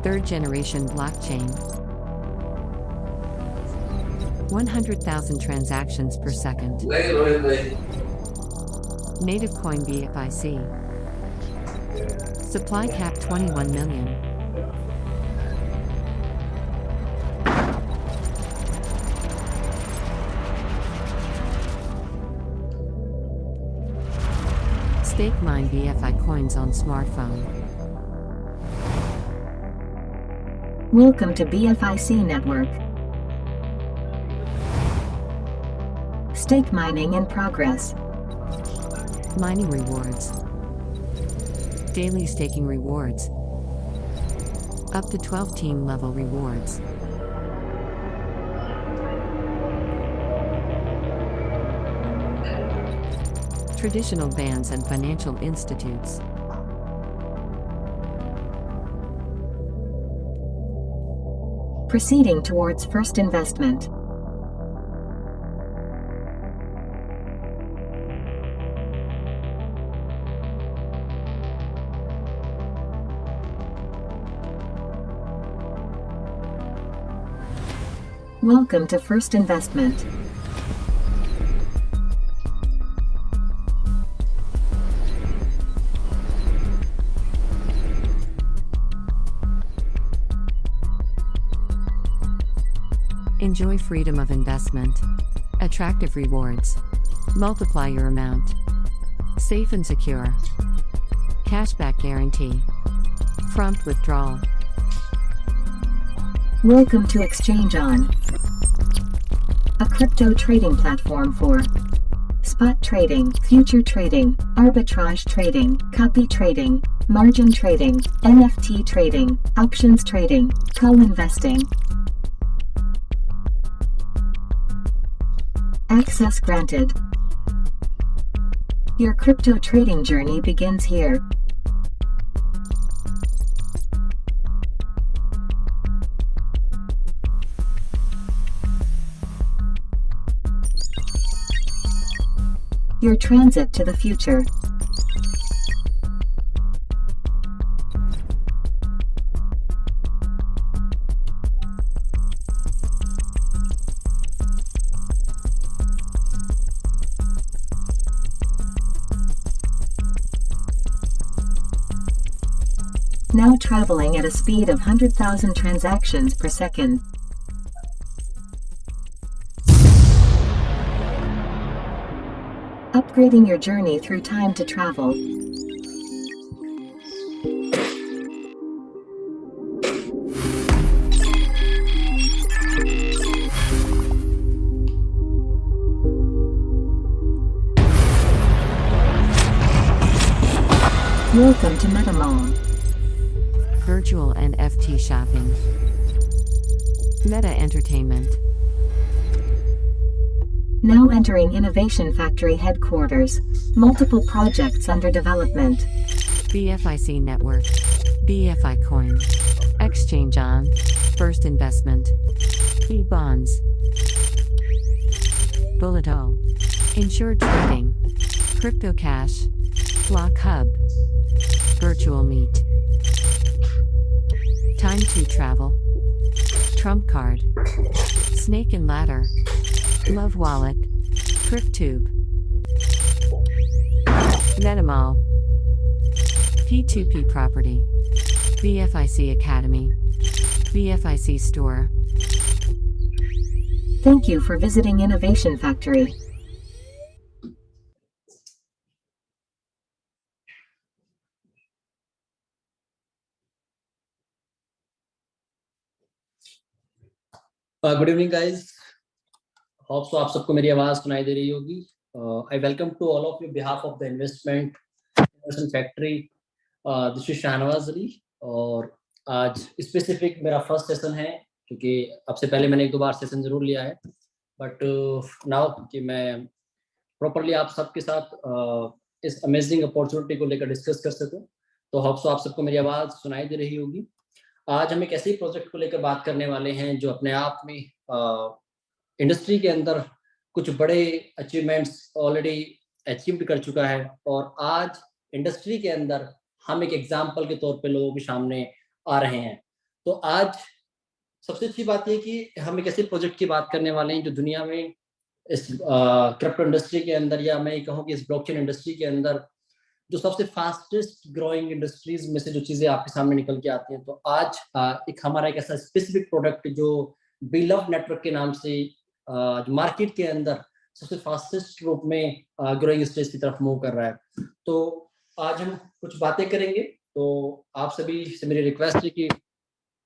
Third generation blockchain. 100,000 transactions per second. Native coin BFIC. Supply cap 21 million. Stake mine BFI coins on smartphone. Welcome to BFIC Network. Stake mining in progress. Mining rewards. Daily staking rewards. Up to 12 team level rewards. Traditional banks and financial institutes. Proceeding towards first investment. Welcome to first investment. Enjoy freedom of investment. Attractive rewards. Multiply your amount. Safe and secure. Cashback guarantee. Prompt withdrawal. Welcome to ExchangeOn, a crypto trading platform for spot trading, future trading, arbitrage trading, copy trading, margin trading, NFT trading, options trading, co-investing. Access granted. Your crypto trading journey begins here. Your transit to the future. Now traveling at a speed of 100,000 transactions per second. Upgrading your journey through time to travel. Welcome to MetaMall. Virtual NFT shopping. Meta Entertainment. Now entering Innovation Factory headquarters. Multiple projects under development. BFIC Network. BFI Coin. ExchangeOn. First Investment. E-Bonds. Bulleto. Insured Trading. Crypto Cash. Block Hub. Virtual Meet. Time to Travel. Trump Card. Snake and Ladder. Love Wallet. CrypTube. MetaMall. P2P Property. BFIC Academy. BFIC Store. Thank you for visiting Innovation Factory. Good evening guys, hope so आप सबको मेरी आवाज सुनाई दे रही होगी। I welcome to all of you behalf of the investment factory. This is Shahnawaz Ali और आज स्पेसिफिक मेरा फर्स्ट सेशन है, क्योंकि अब से पहले मैंने एक दो बार सेशन जरूर लिया है, बट नाउ कि मैं प्रॉपरली आप सबके साथ इस अमेजिंग अपॉर्चुनिटी को लेकर डिस्कस कर सकूं, तो होप सो आप सबको मेरी आवाज सुनाई दे रही होगी। आज हम एक ऐसे प्रोजेक्ट को लेकर बात करने वाले हैं जो अपने आप में इंडस्ट्री के अंदर कुछ बड़े अचीवमेंट्स ऑलरेडी अचीव्ड कर चुका है, और आज इंडस्ट्री के अंदर हम एक एग्जाम्पल के तौर पे लोगों के सामने आ रहे हैं। तो आज सबसे अच्छी बात ये कि हम एक ऐसे प्रोजेक्ट की बात करने वाले हैं जो दुनिया में इस क्रिप्टो इंडस्ट्री के अंदर, या मैं ये कहूँ कि इस ब्लॉकचेन इंडस्ट्री के अंदर जो सबसे फास्टेस्ट ग्रोइंग इंडस्ट्रीज में से जो चीजें आपके सामने निकल के आती हैं। तो आज एक हमारा एक ऐसा स्पेसिफिक प्रोडक्ट जो बिलव नेटवर्क के नाम से मार्केट के अंदर सबसे फास्टेस्ट रूप में ग्रोइंग स्टेज की तरफ मूव कर रहा है। तो आज हम कुछ बातें करेंगे। तो आप सभी से मेरी रिक्वेस्ट है कि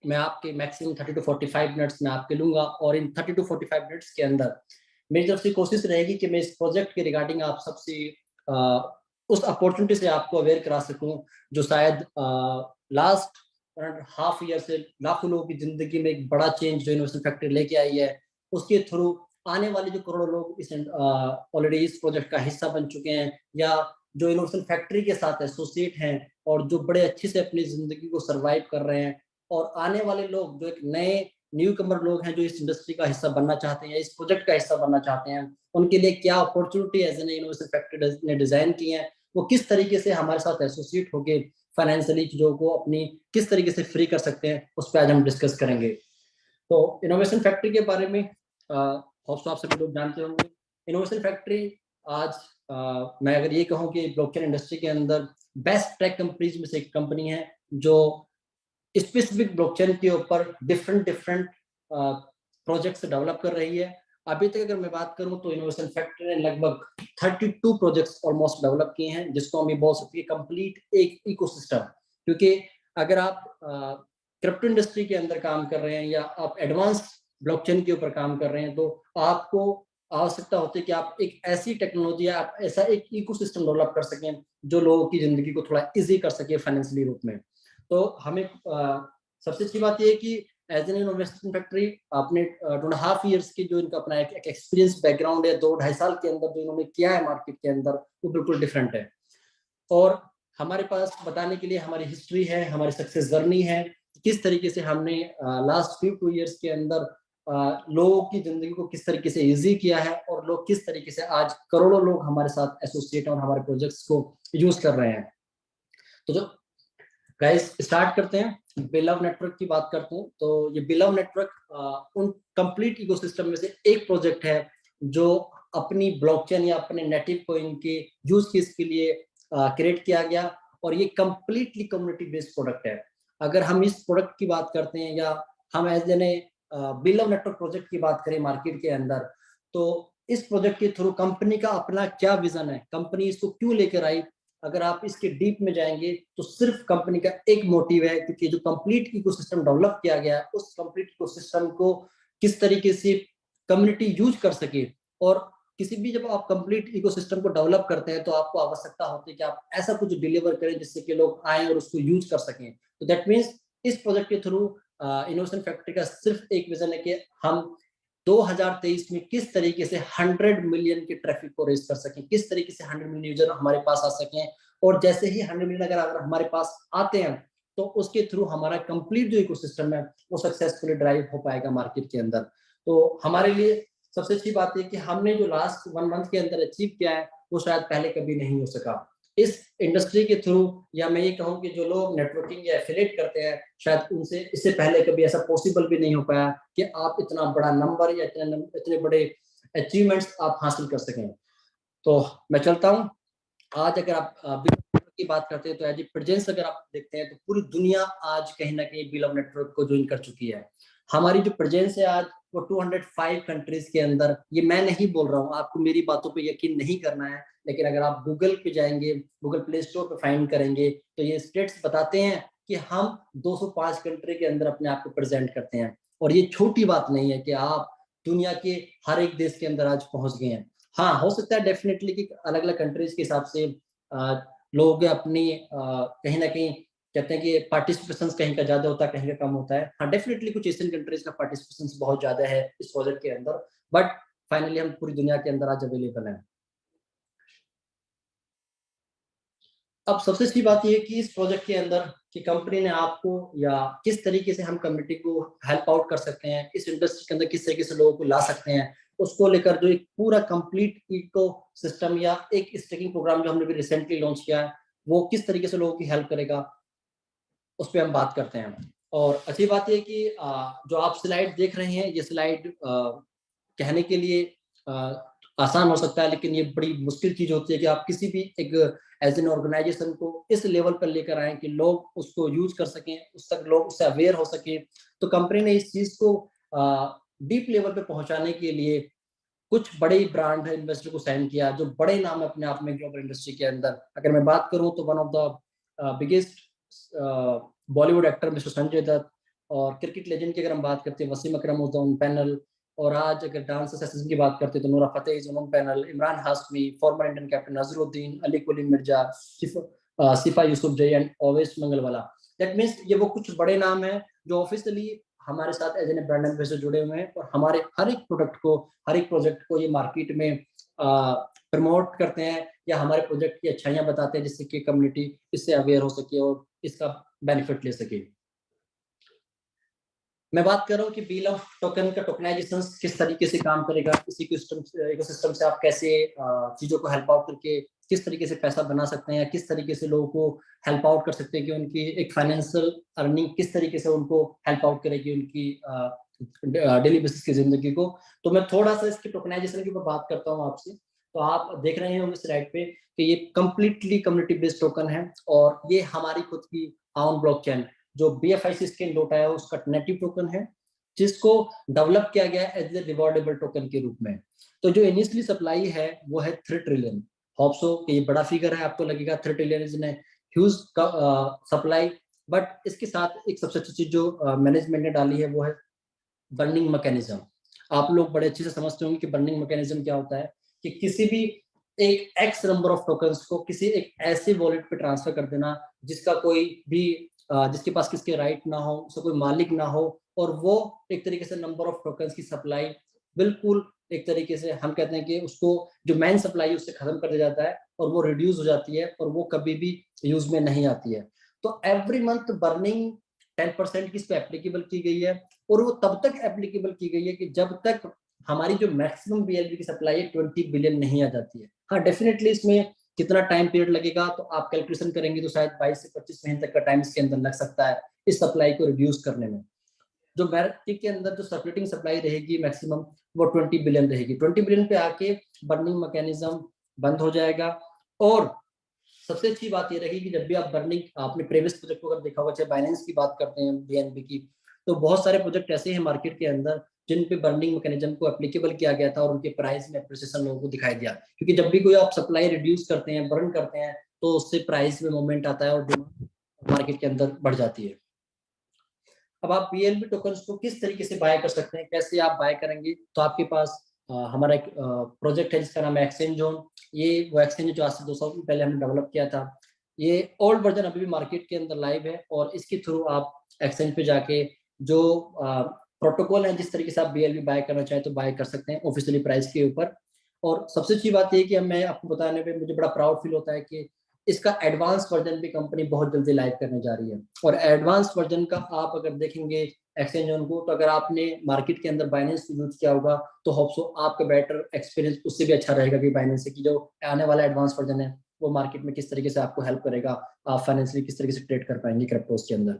मैं आपके मैक्सिमम 30 to 45 मिनट्स में आपके लूंगा, और इन 30 to 45 मिनट्स के अंदर मेरी तरफ से कोशिश रहेगी कि मैं इस प्रोजेक्ट के रिगार्डिंग आप सबसे उस अपॉर्चुनिटी से आपको अवेयर करा सकूं जो शायद लास्ट हाफ ईयर से लाखों लोगों की जिंदगी में एक बड़ा चेंज जो इनोवेशन फैक्ट्री लेके आई है, उसके थ्रू आने वाले जो करोड़ों लोग इस ऑलरेडी इस प्रोजेक्ट का हिस्सा बन चुके हैं, या जो इनोवेशन फैक्ट्री के साथ एसोसिएट हैं और जो बड़े अच्छे से अपनी जिंदगी को सर्वाइव कर रहे हैं, और आने वाले लोग जो एक नए न्यू कमर लोग हैं जो इस इंडस्ट्री का हिस्सा बनना चाहते हैं या इस प्रोजेक्ट का हिस्सा बनना चाहते हैं, उनके लिए क्या opportunity as an innovation factory ने डिजाइन की है, वो किस तरीके से हमारे साथ एसोसिएट होके फाइनेंशियली चीजों को अपनी किस तरीके से फ्री कर सकते हैं, उस पर आज हम डिस्कस करेंगे। तो इनोवेशन फैक्ट्री के बारे में होप्स आप सभी लोग जानते होंगे। इनोवेशन फैक्ट्री आज मैं अगर ये कहूँ कि ब्लॉकचेन इंडस्ट्री के अंदर बेस्ट टेक कंपनीज में से एक कंपनी है जो स्पेसिफिक ब्लॉकचेन के ऊपर डिफरेंट प्रोजेक्ट्स डेवलप कर रही है। अभी तक अगर मैं बात करूं तो इनोवेशन फैक्ट्री ने लगभग 32 प्रोजेक्ट्स ऑलमोस्ट डेवलप किए हैं, जिसको हम ये बोल सकते हैं कंप्लीट एक इकोसिस्टम। क्योंकि अगर आप क्रिप्टो इंडस्ट्री के अंदर काम कर रहे हैं या आप एडवांस ब्लॉकचेन के ऊपर काम कर रहे हैं, तो आपको आवश्यकता होती है कि आप एक ऐसी टेक्नोलॉजी या आप ऐसा एक इकोसिस्टम डेवलप कर सकें जो लोगों की जिंदगी को थोड़ा इजी कर सके फाइनेंशियली रूप में। तो हमें सबसे अच्छी बात यह है कि एज एन इनोवेशन फैक्ट्री अपने 2.5 ईयर्स की जो इनका अपना एक एक्सपीरियंस बैकग्राउंड है, 2-2.5 साल के अंदर जो इन्होंने किया है मार्केट के अंदर, वो बिल्कुल डिफरेंट है। और हमारे पास बताने के लिए हमारी हिस्ट्री है, हमारी सक्सेस जर्नी है, किस तरीके से हमने लास्ट 2 ईयर्स के अंदर लोगों की जिंदगी को किस तरीके से इजी किया है, और लोग किस तरीके से आज करोड़ों लोग हमारे साथ एसोसिएट और हमारे प्रोजेक्ट्स को यूज कर रहे हैं। तो जो गाइस स्टार्ट करते हैं, बिलव नेटवर्क की बात करते हैं। तो ये बिलव नेटवर्क उन कंप्लीट इकोसिस्टम में से एक प्रोजेक्ट है जो अपनी ब्लॉकचेन या अपने नेटिव कॉइन के यूज केस के लिए क्रिएट किया गया, और ये कंप्लीटली कम्युनिटी बेस्ड प्रोडक्ट है। अगर हम इस प्रोडक्ट की बात करते हैं या हम as an BLV network project की बात करें मार्केट के अंदर, तो इस प्रोजेक्ट के थ्रू कंपनी का अपना क्या विजन है, कंपनी इसको क्यों लेकर आई, अगर आप इसके डीप में जाएंगे तो सिर्फ कंपनी का एक मोटिव है, क्योंकि जो कंप्लीट इकोसिस्टम डेवलप किया गया है उस कंप्लीट इकोसिस्टम को किस तरीके से कम्युनिटी यूज कर सके। और किसी भी जब आप कंप्लीट इकोसिस्टम को डेवलप करते हैं तो आपको आवश्यकता होती है कि आप ऐसा कुछ डिलीवर करें जिससे कि लोग आए और उसको यूज कर सकें। तो दैट मीन्स इस प्रोजेक्ट के थ्रू इनोवेशन फैक्ट्री का सिर्फ एक विजन है कि हम 2023 में किस तरीके से 100 मिलियन के ट्रैफिक को रेज कर सकें, किस तरीके से 100 मिलियन यूजर हमारे पास आ सकें, और जैसे ही 100 मिलियन अगर हमारे पास आते हैं तो उसके थ्रू हमारा कंप्लीट जो इकोसिस्टम है वो सक्सेसफुली ड्राइव हो पाएगा मार्केट के अंदर। तो हमारे लिए सबसे अच्छी बात है कि हमने जो लास्ट 1 मंथ के अंदर अचीव किया है वो शायद पहले कभी नहीं हो सका इस इंडस्ट्री के थ्रू, या मैं ये कहूँ कि जो लोग नेटवर्किंग या एफिलिएट करते हैं शायद उनसे इससे पहले कभी ऐसा पॉसिबल भी नहीं हो पाया कि आप इतना बड़ा नंबर या इतने बड़े अचीवमेंट्स आप हासिल कर सकें। तो मैं चलता हूँ। आज अगर आप की बात करते हैं तो एज ए प्रेजेंस अगर आप देखते हैं तो पूरी दुनिया आज कहीं ना कहीं बिलव नेटवर्क को ज्वाइन कर चुकी है। हमारी जो प्रेजेंस है आज वो 205 कंट्रीज के अंदर, ये मैं नहीं बोल रहा हूँ, आपको मेरी बातों पे यकीन नहीं करना है, लेकिन अगर आप गूगल पे जाएंगे, गूगल प्ले स्टोर पे फाइंड करेंगे तो ये स्टेट्स बताते हैं कि हम 205 कंट्री के अंदर अपने आप को प्रेजेंट करते हैं। और ये छोटी बात नहीं है कि आप दुनिया के हर एक देश के अंदर आज पहुंच गए हैं। हाँ, हो सकता है डेफिनेटली कि अलग अलग कंट्रीज के हिसाब से लोग अपनी कहीं ना कहीं कहते हैं कि पार्टिसिपेशन कहीं का ज्यादा होता है, कहीं का कम होता है। हाँ, डेफिनेटली कुछ एशियन कंट्रीज का पार्टिसिपेशन बहुत ज्यादा है इस प्रोजेक्ट के अंदर, बट फाइनली हम पूरी दुनिया के अंदर आज अवेलेबल हैं। अब सबसे अच्छी बात यह है कि इस प्रोजेक्ट के अंदर कि कंपनी ने आपको या किस तरीके से हम कम्युनिटी को हेल्प आउट कर सकते हैं, इस इंडस्ट्री के अंदर किस तरीके से लोगों को ला सकते हैं, उसको लेकर जो एक पूरा कंप्लीट इको सिस्टम या एक स्टेकिंग प्रोग्राम जो हमने भी रिसेंटली लॉन्च किया है, वो किस तरीके से लोगों की हेल्प करेगा, उस पर हम बात करते हैं। और अच्छी बात यह कि जो आप स्लाइड देख रहे हैं, ये स्लाइड कहने के लिए आसान हो सकता है, लेकिन ये बड़ी मुश्किल चीज होती है कि आप किसी भी एक एज एन ऑर्गेनाइजेशन को इस लेवल पर लेकर आए कि लोग उसको यूज कर सकें, उस तक लोग उससे अवेयर हो सके। तो कंपनी ने इस चीज को डीप लेवल पे पहुंचाने के लिए कुछ बड़े ब्रांड इन्वेस्टर को साइन किया, जो बड़े नाम है अपने आप में ग्लोबल इंडस्ट्री के अंदर। अगर मैं बात करूं तो one of the biggest Bollywood actor mister Sanjay Dutt, और क्रिकेट लेजेंड की अगर हम बात करते हैं वसीम अकरम ऑन पैनल, और आज अगर डांस असेसिन की बात करते हैं तो Nora Fatehi is on panel, Imran Hashmi, former Indian captain Azharuddin, Ali Quli Mirza, Shifa Yusuf जय and Owais Mangalwala. That means ये वो कुछ बड़े नाम हैं जो ऑफिशियली हमारे साथ एज एन ब्रांड एम्बेसडर जुड़े हुए हैं, और हमारे हर एक प्रोडक्ट को, हर एक प्रोजेक्ट को ये मार्केट में प्रमोट करते हैं या हमारे प्रोजेक्ट की अच्छाइयां बताते हैं, जिससे कि कम्युनिटी इससे अवेयर हो सके और इसका बेनिफिट ले सके। मैं बात कर रहा हूँ कि बिल ऑफ टोकन का टोकनाइजेशन किस तरीके से काम करेगा, इस इकोसिस्टम से आप कैसे चीजों को हेल्प आउट करके किस तरीके से पैसा बना सकते हैं, या किस तरीके से लोगों को हेल्प आउट कर सकते हैं कि उनकी एक फाइनेंशियल अर्निंग किस तरीके से उनको हेल्प आउट करेगी उनकी डेली बेसिस की जिंदगी को। तो मैं थोड़ा सा इसके टोकनाइजेशन के ऊपर बात करता हूँ आपसे। तो आप देख रहे होंगे स्लाइड पे कि ये कंप्लीटली कम्युनिटी बेस्ड टोकन है, और ये हमारी खुद की ऑन ब्लॉकचेन जो BFIC स्कैन डोटा है उसका नेटिव टोकन है, जिसको डेवलप किया गया है एज ए रिवॉर्डेबल टोकन के रूप में। तो जो इनिशियली सप्लाई है वो है 3 ट्रिलियन। होप सो कि ये बड़ा फिगर है, आपको लगेगा 3 ट्रिलियन इज ने ह्यूज सप्लाई, बट इसके साथ एक सबसे अच्छी चीज जो मैनेजमेंट ने डाली है वो है बर्निंग मैकेनिज्म। आप लोग बड़े अच्छे से समझते होंगे कि बर्निंग मैकेनिज्म क्या होता है, कि किसी भी एक एक्स नंबर ऑफ टोकन्स को किसी एक ऐसे वॉलेट पे ट्रांसफर कर देना जिसका कोई भी जिसके पास किसके राइट ना हो, उसका कोई मालिक ना हो, और वो एक तरीके से नंबर ऑफ टोकन्स की सप्लाई बिल्कुल एक तरीके से हम कहते हैं कि उसको जो मेन सप्लाई है उससे खत्म कर दिया जाता है, और वो रिड्यूस हो जाती है और वो कभी भी यूज में नहीं आती है। तो एवरी मंथ बर्निंग 10% की इस पे एप्लीकेबल की गई है, और वो तब तक एप्लीकेबल की गई है कि जब तक हमारी जो मैक्सिमम BLV की सप्लाई है 20 बिलियन नहीं आ जाती है। हाँ, डेफिनेटली इसमें कितना टाइम पीरियड लगेगा तो आप कैलकुलेशन करेंगे तो शायद 22 से 25 महीने तक का टाइम इसके अंदर लग सकता है इस सप्लाई को रिड्यूस करने में। जो मार्केट के अंदर जो सर्कुलेटिंग सप्लाई रहेगी मैक्सिमम वो 20 बिलियन रहेगी। 20 बिलियन पे आके बर्निंग मैकेनिज्म बंद हो जाएगा। और सबसे अच्छी बात ये रहेगी कि जब भी आप बर्निंग, आपने प्रीवियस प्रोजेक्ट को अगर देखा होगा, चाहे बाइनेंस की बात करते हैं, BNB की, तो बहुत सारे प्रोजेक्ट ऐसे हैं मार्केट के अंदर जिन पे बर्निंग मैकेनिज्म को एप्लीकेबल किया गया था और उनके प्राइस में एप्रिसिएशन लोगों को दिखाई दिया। क्योंकि जब भी कोई आप सप्लाई रिड्यूस करते हैं, बर्न करते हैं, तो उससे प्राइस में मूवमेंट आता है और डिमांड मार्केट के अंदर बढ़ जाती है। अब आप BLV टोकन्स को किस तरीके से बाय कर सकते हैं, कैसे आप बाय करेंगे, तो आपके पास हमारा एक प्रोजेक्ट है जिसका नाम है एक्सचेंज जोन। ये वो एक्सचेंज जो आज से 2 साल पहले हमने डेवलप किया था। ये ओल्ड वर्जन अभी भी मार्केट के अंदर लाइव है, और इसके थ्रू आप एक्सचेंज पे जाके जो प्रोटोकॉल है, जिस तरीके से आप BLV बाय करना चाहें तो बाय कर सकते हैं ऑफिशियली प्राइस के ऊपर। और सबसे अच्छी बात ये है कि मैं आपको बताने पे मुझे बड़ा प्राउड फील होता है कि इसका एडवांस वर्जन भी कंपनी बहुत जल्दी लाइव करने जा रही है। और एडवांस वर्जन का आप अगर देखेंगे एक्सचेंज जोन को, तो अगर आपने मार्केट के अंदर बाइनेंस यूज किया होगा तो होप सो आपका बेटर एक्सपीरियंस उससे भी अच्छा रहेगा कि बाइनेंस से, कि जो आने वाला एडवांस वर्जन है वो मार्केट में किस तरीके से आपको हेल्प करेगा, आप फाइनेंशियली किस तरीके से ट्रेड कर पाएंगे क्रिप्टोस के अंदर।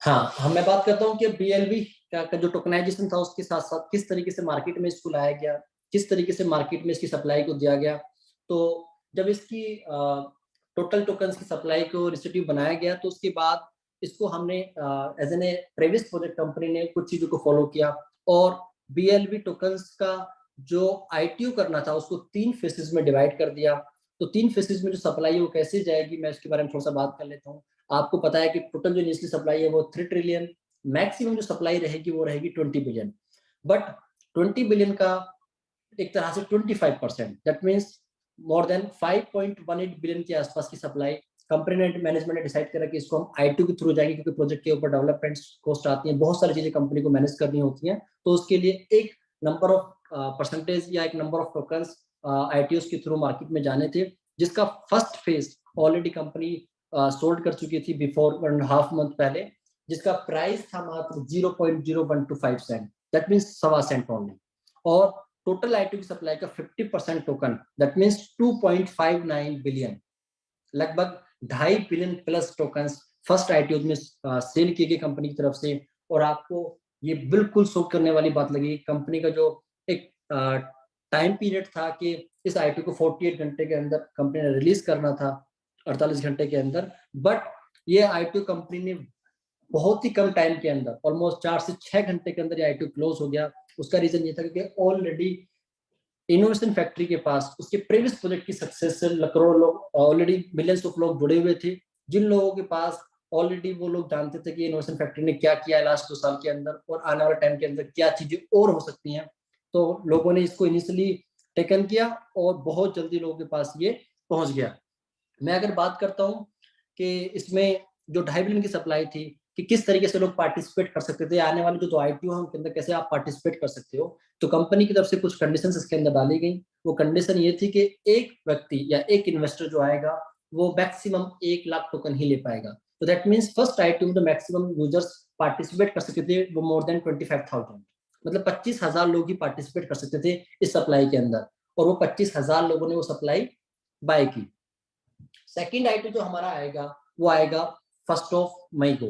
हाँ, मैं बात करता हूँ कि BLV का जो टोकनाइजेशन था उसके साथ साथ किस तरीके से मार्केट में इसको लाया गया, किस तरीके से मार्केट में इसकी सप्लाई को दिया गया। तो जब इसकी टोटल टोकन्स की सप्लाई को रिस्ट्रिक्टिव बनाया गया, तो उसके बाद इसको हमने as an a previous project company ने कुछ चीजों को फॉलो किया, और BLV टोकन्स का जो ITO करना था उसको 3 फेसेस में डिवाइड कर दिया। तो 3 फेसेस में जो सप्लाई है वो कैसे जाएगी, मैं इसके बारे में थोड़ा सा बात कर लेता हूँ। आपको पता है कि टोटल जो इनिशियली सप्लाई है वो 3 ट्रिलियन, मैक्सिमम जो सप्लाई रहेगी वो रहेगी 20 बिलियन। बट 20 बिलियन का एक तरह से 25%, that means more than 5.18 billion के आसपास की सप्लाई कंपनी ने, मैनेजमेंट ने डिसाइड करा कि इसको हम ITO के थ्रू जाएंगे, क्योंकि प्रोजेक्ट के ऊपर डेवलपमेंट कॉस्ट आती है, बहुत सारी चीजें कंपनी को मैनेज करनी होती हैं। तो उसके लिए एक नंबर ऑफ परसेंटेज या एक नंबर ऑफ टोकन्स ITOs के थ्रू मार्केट में जाने थे, जिसका first phase already company sold कर चुकी थी बिफोर 1.5 मंथ पहले, जिसका प्राइस था मात्र 0.0125 cent, that means 1.25 cent only. और टोटल आईटीओ की सप्लाई का 50% टोकन, दैट मीन्स 2.59 बिलियन, लगभग 2.5 billion plus tokens first ITO में सेल किए गए कंपनी की तरफ से। और आपको ये बिल्कुल शॉक करने वाली बात लगी, कंपनी का जो एक टाइम पीरियड था कि इस आईटीओ को 48 घंटे के अंदर कंपनी ने रिलीज करना था, 48 घंटे के अंदर, बट ये आईटीओ कंपनी ने बहुत ही कम टाइम के अंदर, ऑलमोस्ट 4 से 6 घंटे के अंदर ये आईटीओ क्लोज हो गया। उसका रीजन ये था कि ऑलरेडी इनोवेशन फैक्ट्री के पास उसके प्रीवियस प्रोजेक्ट की सक्सेस से करोड़ों लोग, ऑलरेडी मिलियंस ऑफ लोग जुड़े हुए थे, जिन लोगों के पास ऑलरेडी वो लोग जानते थे कि इनोवेशन फैक्ट्री ने क्या किया है लास्ट 2 साल के अंदर और आने वाले टाइम के अंदर क्या चीजें और हो सकती हैं। तो लोगों ने इसको इनिशियली टेकन किया और बहुत जल्दी लोगों के पास ये पहुंच गया। मैं अगर बात करता हूँ कि इसमें जो 2.5 बिलियन की सप्लाई थी, कि किस तरीके से लोग पार्टिसिपेट कर सकते थे, आने वाले जो आईटीओ है उनके अंदर कैसे आप पार्टिसिपेट कर सकते हो, तो कंपनी की तरफ से कुछ कंडीशंस इसके अंदर डाली गई। वो कंडीशन ये थी कि एक व्यक्ति या एक इन्वेस्टर जो आएगा वो मैक्सिमम 1 लाख टोकन ही ले पाएगा। तो दैट मीन्स फर्स्ट आईटीओ में जो मैक्सिमम यूजर्स पार्टिसिपेट कर सकते थे वो मोर देन 25,000, मतलब 25,000 लोग ही पार्टिसिपेट कर सकते थे इस सप्लाई के अंदर, और वो 25,000 लोगों ने वो सप्लाई बाय की। सेकेंड आईटीओ जो हमारा आएगा वो आएगा 1 मई को,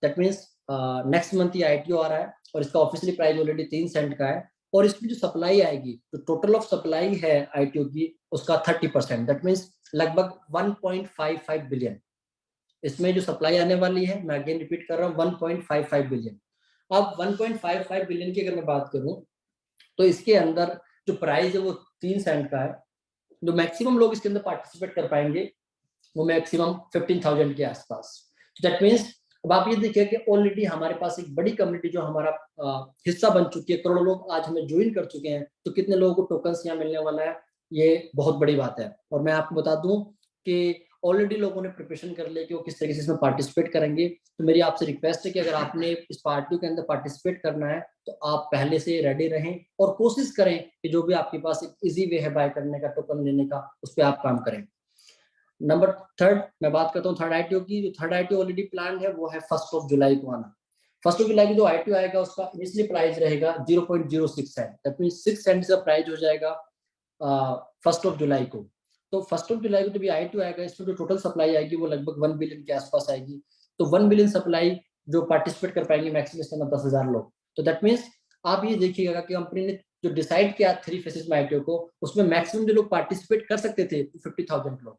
दैट मीन्स नेक्स्ट मंथ ये आईटीओ आ रहा है और इसका ऑफिशियली प्राइस ऑलरेडी 3 सेंट का है। और इसमें जो सप्लाई आएगी, जो टोटल ऑफ सप्लाई है आईटीओ की, उसका 30%, दैट मीन्स लगभग 1.55 बिलियन इसमें जो सप्लाई आने वाली है। मैं अगेन रिपीट कर रहा हूँ, 1.55 बिलियन। अब 1.55 बिलियन की अगर मैं बात करूं तो इसके अंदर जो प्राइस है वो 3 सेंट का है। जो मैक्सिमम लोग इसके अंदर पार्टिसिपेट कर पाएंगे वो मैक्सिमम 15,000 के आसपास। दैट मीन्स अब आप ये देखिए कि ऑलरेडी हमारे पास एक बड़ी कम्युनिटी जो हमारा हिस्सा बन चुकी है, करोड़ों लोग आज हमें ज्वाइन कर चुके हैं, तो कितने लोगों को टोकन्स यहाँ मिलने वाला है, ये बहुत बड़ी बात है। और मैं आपको बता दूं कि ऑलरेडी लोगों ने प्रिपरेशन कर लिया कि वो किस तरीके से इसमें पार्टिसिपेट करेंगे। तो मेरी आपसे रिक्वेस्ट है कि अगर आपने इस पार्टी के अंदर पार्टिसिपेट करना है तो आप पहले से रेडी रहें और कोशिश करें कि जो भी आपके पास एक इजी वे है बाय करने का, टोकन लेने का, उस पर आप काम करें। नंबर थर्ड मैं बात करता हूँ थर्ड आईटीओ की। जो थर्ड आईटीओ ऑलरेडी प्लान है वो है 1 जुलाई को आना। 1 जुलाई को जो आईटीओ आएगा उसका इनिशियली प्राइस रहेगा 0.06 सेंट, दैट मींस 6 सेंट का प्राइस हो जाएगा 1 जुलाई को। तो 1 जुलाई को जब ये आईटीओ आएगा, इसमें जो टोटल सप्लाई आएगी वो लगभग 1 बिलियन के आसपास आएगी। तो 1 बिलियन सप्लाई जो पार्टिसिपेट कर पाएंगे मैक्सिमम 10,000 लोग। तो दैट मीन्स आप ये देखिएगा कि कंपनी ने जो डिसाइड किया 3 फेसेस में आईटीओ को, उसमें मैक्सिमम जो लोग पार्टिसिपेट कर सकते थे 50,000 लोग।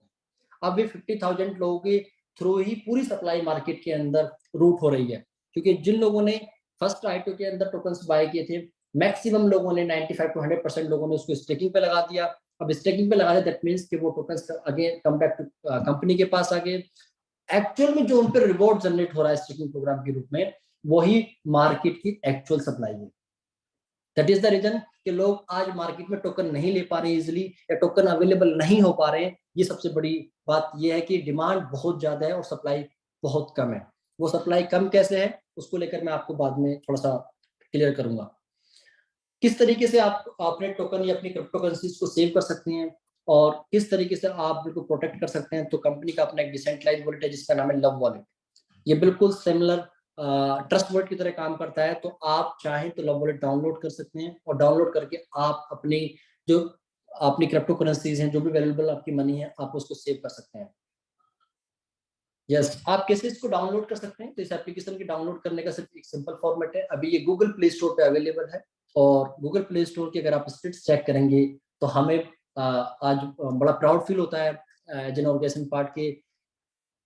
अब ये 50,000 लोगों के थ्रू ही पूरी सप्लाई मार्केट के अंदर रूट हो रही है, क्योंकि जिन लोगों ने फर्स्ट आईटीओ के अंदर टोकन्स बाय किए थे, मैक्सिमम लोगों ने 95 to 100% लोगों ने उसको स्टेकिंग पे लगा दिया। अब स्टेकिंग पे लगा दिया, दैट मींस कि वो tokens again come back to company के पास आ गए। एक्चुअल में जो उन पर रिवॉर्ड जनरेट हो रहा है स्टेकिंग प्रोग्राम के रूप में, वही मार्केट की एक्चुअल सप्लाई है। दैट इज द रीजन कि लोग आज मार्केट में टोकन नहीं ले पा रहे इजिली, या टोकन अवेलेबल नहीं हो पा रहे हैं। ये सबसे बड़ी बात ये है कि डिमांड बहुत ज्यादा है और सप्लाई बहुत कम है। वो सप्लाई कम कैसे है उसको लेकर मैं आपको बाद में थोड़ा सा क्लियर करूंगा। किस तरीके से आप अपने टोकन या अपनी क्रिप्टो करेंसीज को सेव कर सकते हैं और किस तरीके से आप बिल्कुल प्रोटेक्ट कर सकते हैं, तो कंपनी का अपना एक डिसेंट्रलाइज्ड वॉलेट है जिसका नाम है लव वॉलेट। ये बिल्कुल सिमिलर ट्रस्ट वॉलेट की तरह काम करता है। तो आप चाहें तो लव वॉलेट डाउनलोड कर सकते हैं और डाउनलोड करके आप अपनी जो अपनी क्रिप्टो करेंसीज हैं, जो भी वैल्यूएबल आपकी मनी है, आप उसको सेव कर सकते हैं। यस, आप कैसे इसको डाउनलोड कर सकते हैं, तो इस एप्लीकेशन के डाउनलोड करने का सिर्फ एक सिंपल फॉर्मेट है। अभी ये गूगल प्ले स्टोर पे अवेलेबल है और गूगल प्ले स्टोर की अगर आप स्टेटस चेक करेंगे तो हमें आज बड़ा प्राउड फील होता है जिन ऑर्गेनाइजेशन पार्ट के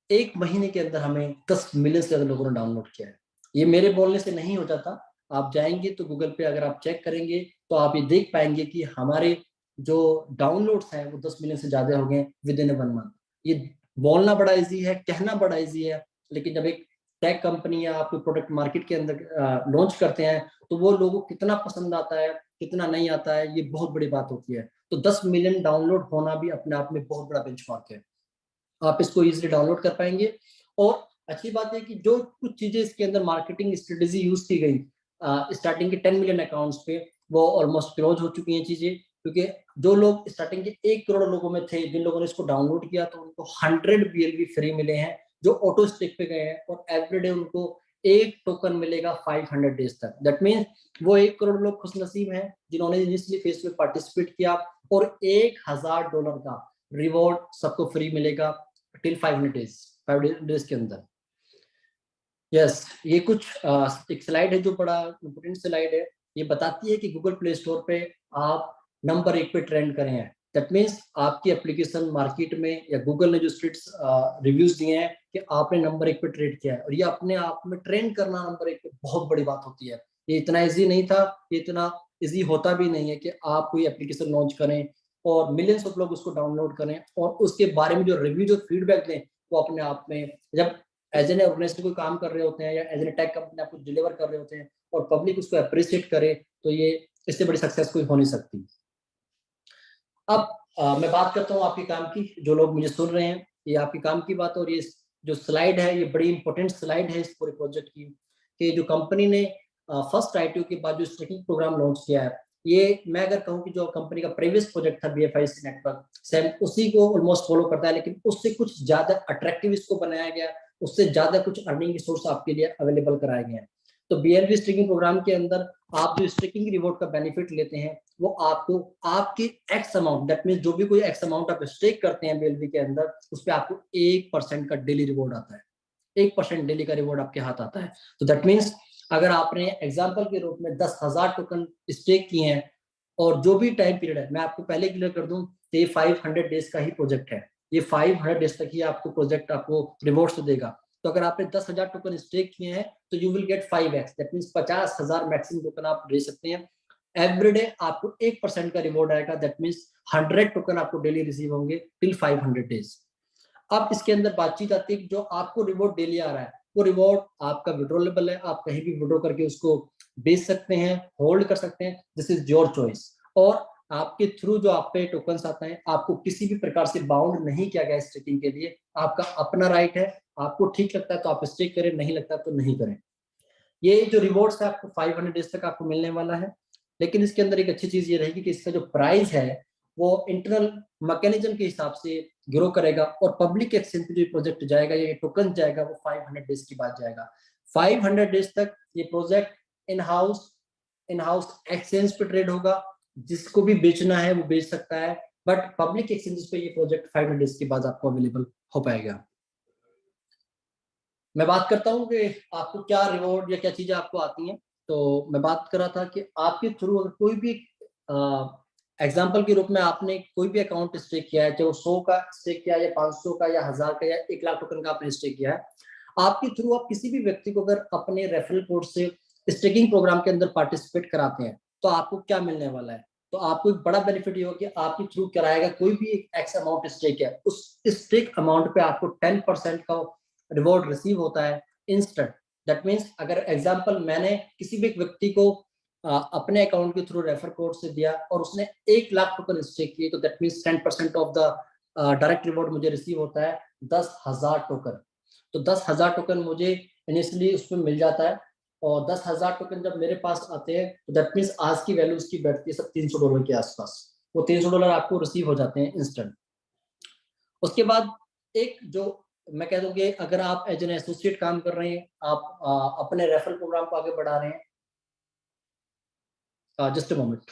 1 महीने के अंदर हमें 10 मिलियन से ज्यादा लोगों ने डाउनलोड किया है। ये मेरे बोलने से नहीं हो जाता, आप जाएंगे तो गूगल पे अगर आप चेक करेंगे तो आप ये देख पाएंगे कि हमारे जो डाउनलोड्स हैं वो 10 मिलियन से ज्यादा हो गए विद इन 1 मंथ। ये बोलना बड़ा इजी है, कहना बड़ा इजी है, लेकिन जब एक टेक कंपनी या आप प्रोडक्ट मार्केट के अंदर लॉन्च करते हैं तो वो लोगों को कितना पसंद आता है, कितना नहीं आता है, ये बहुत बड़ी बात होती है। तो 10 मिलियन डाउनलोड होना भी अपने आप में बहुत बड़ा बेंचमार्क है। आप इसको इजीली डाउनलोड कर पाएंगे। और अच्छी बात है कि जो कुछ चीजें इसके अंदर मार्केटिंग स्ट्रेटेजी यूज की गई स्टार्टिंग के 10 मिलियन अकाउंट्स पे, वो ऑलमोस्ट क्लोज हो चुकी हैं चीजें। क्योंकि जो लोग स्टार्टिंग के 1 करोड़ लोगों में थे, जिन लोगों ने इसको डाउनलोड किया तो उनको 100 BNB फ्री मिले हैं जो ऑटो स्टेक पे गए हैं, और एवरीडे उनको एक टोकन मिलेगा 500 डेज तक। दैट मीन्स वो 1 करोड़ लोग खुशनसीब हैं जिन्होंने इनिशियली फेज में पार्टिसिपेट किया, और $1000 का रिवॉर्ड सबको फ्री मिलेगा टिल 500 डेज, 5 डेज के अंदर। यस, ये कुछ एक स्लाइड है जो बड़ा इंपोर्टेंट स्लाइड है। ये बताती है कि गूगल प्ले स्टोर पे आप नंबर 1 पे ट्रेंड करे हैं। दैट मीन्स आपकी एप्लीकेशन मार्केट में या गूगल ने जो स्ट्रिक्ट रिव्यूज दिए हैं कि आपने नंबर 1 पे ट्रेड किया है, और ये अपने आप में ट्रेंड करना नंबर 1 पे बहुत बड़ी बात होती है। ये इतना ईजी नहीं था, ये इतना ईजी होता भी नहीं है कि आप कोई एप्लीकेशन लॉन्च करें और मिलियंस ऑफ लोग उसको डाउनलोड करें और उसके बारे में जो रिव्यू, जो फीडबैक दें, वो अपने आप में, जब एज एन ऑर्गेनाइजेशन कोई काम कर रहे होते हैं या एज एन टेक कंपनी आपको डिलीवर कर रहे होते हैं और पब्लिक उसको अप्रिशिएट करे, तो ये इससे बड़ी सक्सेस कोई हो नहीं सकती। अब मैं बात करता हूँ आपके काम की। जो लोग मुझे सुन रहे हैं, ये आपके काम की बात है, और ये जो स्लाइड है ये बड़ी इंपॉर्टेंट स्लाइड है इस पूरे प्रोजेक्ट की, कि जो कंपनी ने फर्स्ट ITO के बाद जो स्ट्रेकिंग प्रोग्राम लॉन्च किया है, ये मैं अगर कहूँ कि जो कंपनी का प्रीवियस प्रोजेक्ट था BFIC नेटवर्क, सेम उसी को ऑलमोस्ट फॉलो करता है, लेकिन उससे कुछ ज्यादा अट्रैक्टिव इसको बनाया गया, उससे ज्यादा कुछ अर्निंग के सोर्स आपके लिए अवेलेबल कराए गए हैं। तो BNB स्टेकिंग प्रोग्राम के अंदर आप जो स्टेकिंग रिवॉर्ड का बेनिफिट लेते हैं, वो आपको आपके एक्स अमाउंट, दैट मींस जो भी कोई एक्स अमाउंट आप स्टेक करते हैं BNB के अंदर, उस पर आपको 1% का डेली रिवॉर्ड आता है। 1% डेली का रिवॉर्ड आपके हाथ आता है। तो दैट मीन्स अगर आपने एग्जाम्पल के रूप में 10,000 टोकन स्टेक किए हैं, और जो भी टाइम पीरियड है, मैं आपको पहले क्लियर कर दूं, तो ये 500 डेज का ही प्रोजेक्ट है। ये 500 डेज तक ही आपको प्रोजेक्ट आपको रिवॉर्ड्स देगा। तो अगर आपने 10,000 टोकन स्टेक किए हैं तो you will get 5x, that means 50,000 maximum token आप ले सकते हैं। एवरीडे आपको 1% का रिवॉर्ड आएगा, दैट मींस 100 टोकन आपको डेली रिसीव होंगे टिल 500 डेज। अब इसके अंदर बातचीत आती है कि जो आपको रिवॉर्ड डेली आ रहा है, वो रिवॉर्ड आपका विड्रॉलेबल है, आप कहीं भी विड्रॉ करके उसको बेच सकते हैं, होल्ड कर सकते हैं, दिस इज योर चॉइस। और आपके थ्रू जो आप पे टोकन्स आते हैं, आपको किसी भी प्रकार से बाउंड नहीं किया गया स्टेकिंग के लिए, आपका अपना राइट है। आपको ठीक लगता है तो आप स्टेक करें, नहीं लगता तो नहीं करें। ये जो रिवॉर्ड्स है आपको 500 डेज तक आपको मिलने वाला है। लेकिन इसके अंदर एक अच्छी चीज ये रहेगी कि इसका जो प्राइस है वो इंटरनल मैकेनिज्म के हिसाब से ग्रो करेगा, और पब्लिक एक्सचेंज पे जो प्रोजेक्ट जाएगा, ये टोकन जाएगा, वो 500 डेज के बाद जाएगा। 500 डेज तक ये प्रोजेक्ट इन हाउस एक्सचेंज पे ट्रेड होगा। जिसको भी बेचना है वो बेच सकता है, बट पब्लिक एक्सचेंज पे ये प्रोजेक्ट 500 डेज के बाद आपको अवेलेबल हो पाएगा। मैं बात करता हूँ कि आपको क्या रिवॉर्ड या क्या चीजें आपको आती हैं। तो मैं बात कर रहा था कि आपके थ्रू अगर कोई भी एग्जाम्पल के रूप में आपने कोई भी अकाउंट स्टेक किया है, चाहे वो 100 का स्टेक किया है या 500 का या 1000 का या 1 लाख टोकन का आपने स्टेक किया है, आपके थ्रू आप किसी भी व्यक्ति को अगर अपने रेफरल कोड से स्टेकिंग प्रोग्राम के अंदर पार्टिसिपेट कराते हैं, तो आपको क्या मिलने वाला है? तो आपको एक बड़ा बेनिफिट ये होगा कि आपके थ्रू कराएगा कोई भी एक एक्स अमाउंट स्टेक है, उस स्टेक अमाउंट पे आपको 10% का रिवॉर्ड रिसीव होता है इंस्टेंट। दैट मीन्स अगर एग्जाम्पल मैंने किसी भी व्यक्ति को अपने अकाउंट के थ्रू रेफर कोड से दिया और उसने 1 लाख टोकन स्टेक किए, तो that means 10% of the direct reward मुझे रिसीव होता है 10,000 टोकन। तो 10,000 टोकन मुझे इनिशियली उसमें मिल जाता है, और 10,000 टोकन जब मेरे पास आते हैं तो दैट मीन्स आज की वैल्यू उसकी बैठती है सब $300 के आसपास। वो $300 आपको रिसीव हो जाते हैं इंस्टेंट। उसके बाद एक जो मैं कह दूं कि अगर आप एज एन एसोसिएट काम कर रहे हैं, आप अपने रेफरल प्रोग्राम को आगे बढ़ा रहे हैं, just a moment.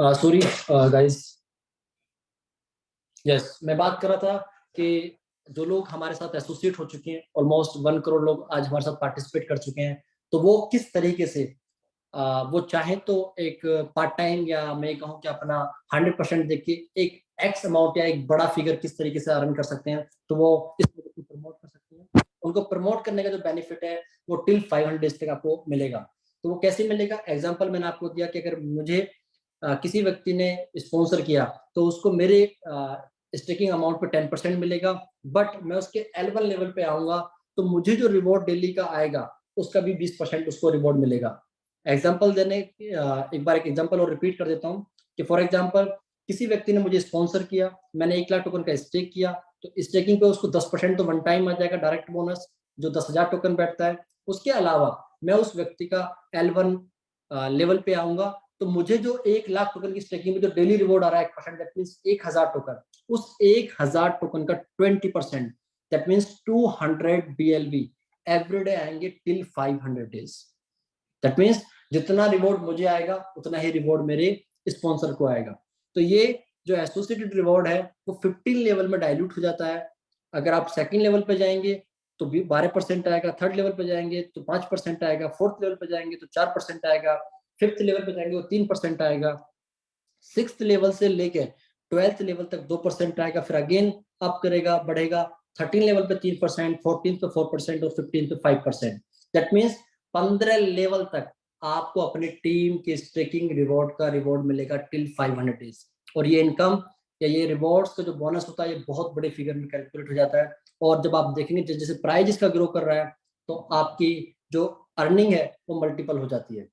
Sorry guys, yes, मैं बात कर रहा था कि जो लोग हमारे साथ एसोसिएट हो चुके हैं, ऑलमोस्ट 1 करोड़ लोग आज हमारे साथ पार्टिसिपेट कर चुके हैं, तो वो किस तरीके से वो चाहे तो एक पार्ट टाइम या मैं कहूँ कि अपना 100% देके एक एक्स अमाउंट या एक बड़ा फिगर किस तरीके से अर्न कर सकते हैं, तो वो इस तरीके से प्रमोट कर सकते हैं। उनको प्रमोट करने का जो बेनिफिट है वो टिल 500 डेज तक आपको मिलेगा। तो वो कैसे मिलेगा? एग्जाम्पल मैंने आपको दिया कि अगर मुझे किसी व्यक्ति ने स्पॉन्सर किया तो उसको मेरे स्टेकिंग अमाउंट पे 10% मिलेगा, बट मैं उसके L1 लेवल पे आऊंगा तो मुझे जो रिवॉर्ड डेली का आएगा उसका भी 20% उसको रिवॉर्ड मिलेगा। एग्जाम्पल देने एक बार एक एग्जाम्पल और रिपीट कर देता हूँ कि फॉर एग्जाम्पल किसी व्यक्ति ने मुझे स्पॉन्सर किया, मैंने 1 लाख टोकन का स्टेक किया, तो स्टेकिंग पे उसको 10% तो वन टाइम आ जाएगा डायरेक्ट बोनस, जो 10,000 टोकन बैठता है। उसके अलावा मैं उस व्यक्ति का L1 लेवल पे आऊंगा तो मुझे जो 1 लाख टोकन की स्टेकिंग में जो डेली रिवॉर्ड आ रहा है 1%, दैट मींस 1000 टोकन, उस 1000 टोकन का 20%, that means 200 BLV every day आएंगे टिल 500 डेज। दैट मींस जितना रिवॉर्ड मुझे आएगा उतना ही रिवॉर्ड मेरे स्पॉन्सर को आएगा। तो ये जो एसोसिएटेड रिवॉर्ड है वो 15 लेवल में डाइल्यूट हो जाता है। अगर आप सेकंड लेवल पे जाएंगे तो भी 12% आएगा, थर्ड लेवल पे जाएंगे तो 5% आएगा, फोर्थ लेवल पे जाएंगे तो 4% आएगा, फिफ्थ लेवल पे जाएंगे तो 3% आएगा, सिक्स्थ लेवल से लेके 12th लेवल तक 2% आएगा, फिर अगेन अप करेगा, बढ़ेगा, 13 लेवल पे 3%, 14 पे 4% और 15 पे 5%। दैट मींस 15 लेवल तक आपको अपनी टीम के स्टेकिंग रिवॉर्ड का रिवॉर्ड मिलेगा टिल 500 डेज। और ये इनकम या ये रिवॉर्ड्स का जो बोनस होता है ये बहुत बड़े फिगर में कैलकुलेट हो जाता है। और जब आप देखेंगे जैसे प्राइस इसका ग्रो कर रहा है तो आपकी जो अर्निंग है वो मल्टीपल हो जाती है।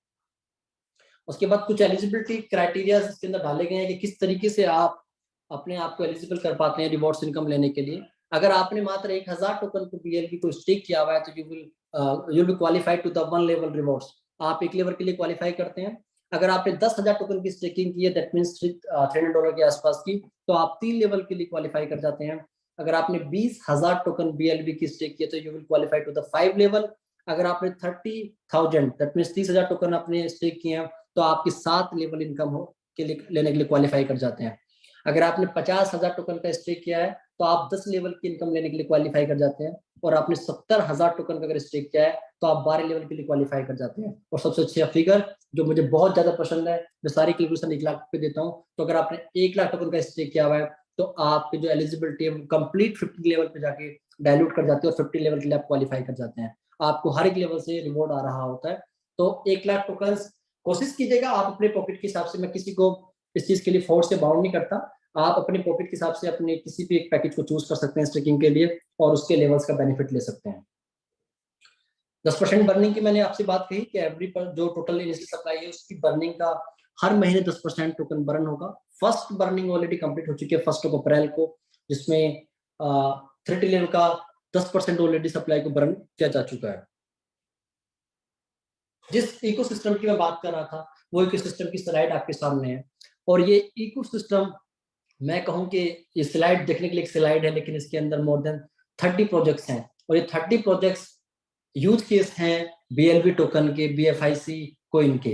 उसके बाद कुछ एलिजिबिलिटी क्राइटेरिया इसके अंदर डाले गए हैं कि किस तरीके से आप अपने आप को एलिजिबल कर पाते हैं रिवॉर्ड्स इनकम लेने के लिए। अगर आपने मात्र 1000 टोकन को BLV को स्टेक किया हुआ है तो you will be qualified to the 1 level rewards, आप एक लेवल के लिए क्वालिफाई करते हैं। अगर आपने 10,000 टोकन की स्टेकिंग की है, दैट मींस $300 के आसपास की, तो आप 3 लेवल के लिए क्वालिफाई कर जाते हैं। अगर आपने 20,000 टोकन BLV की स्टेक किया तो you will qualify to the 5 level. अगर आपने 30,000 दैट मींस 30,000 टोकन आपने स्टेक किए हैं तो आपकी 7 लेवल इनकम हो के लिए लेने के लिए क्वालिफाई कर जाते हैं। अगर आपने 50,000 टोकन का स्टेक किया है तो आप 10 लेवल की इनकम लेने के लिए क्वालिफाई कर जाते हैं। और आपने 70,000 टोकन का अगर स्टेक किया है तो आप 12 लेवल के लिए क्वालिफाई कर जाते हैं। और सबसे अच्छा फिगर जो मुझे बहुत ज्यादा पसंद है, मैं सारी कैलकुलेशन 1 लाख पे देता हूँ, तो अगर आपने 1 लाख टोकन का स्टेक किया हुआ है तो आपकी जो एलिजिबिलिटी है कंप्लीट 50 लेवल पे जाके डायल्यूट कर जाती है और 50 लेवल के लिए आप क्वालिफाई कर जाते हैं। आपको हर एक लेवल से रिवॉर्ड आ रहा होता है। तो 1 लाख टोकन कोशिश कीजिएगा आप अपने पॉकेट के हिसाब से, मैं किसी को इस चीज के लिए फोर्स से बाउंड नहीं करता, आप अपने पॉकेट के हिसाब से अपने किसी भी एक पैकेज को चूज कर सकते हैं स्टेकिंग के लिए और उसके लेवल्स का बेनिफिट ले सकते हैं। 10% बर्निंग की मैंने आपसे बात कही कि एवरी पर जो टोटल इनिशियल सप्लाई है उसकी बर्निंग का हर महीने 10% टोकन बर्न होगा। फर्स्ट बर्निंग ऑलरेडी कंप्लीट हो चुकी है 1 अप्रैल को, जिसमें 30 लेवल का 10% ऑलरेडी सप्लाई को बर्न किया जा चुका है। जिस इकोसिस्टम की मैं बात कर रहा था वो इकोसिस्टम की स्लाइड आपके सामने है। और ये इकोसिस्टम मैं कहूं कि ये स्लाइड देखने के लिए एक स्लाइड है, लेकिन इसके अंदर मोर देन 30 प्रोजेक्ट्स हैं और ये 30 प्रोजेक्ट्स यूज केस हैं BLV टोकन के, BFIC कोइन के।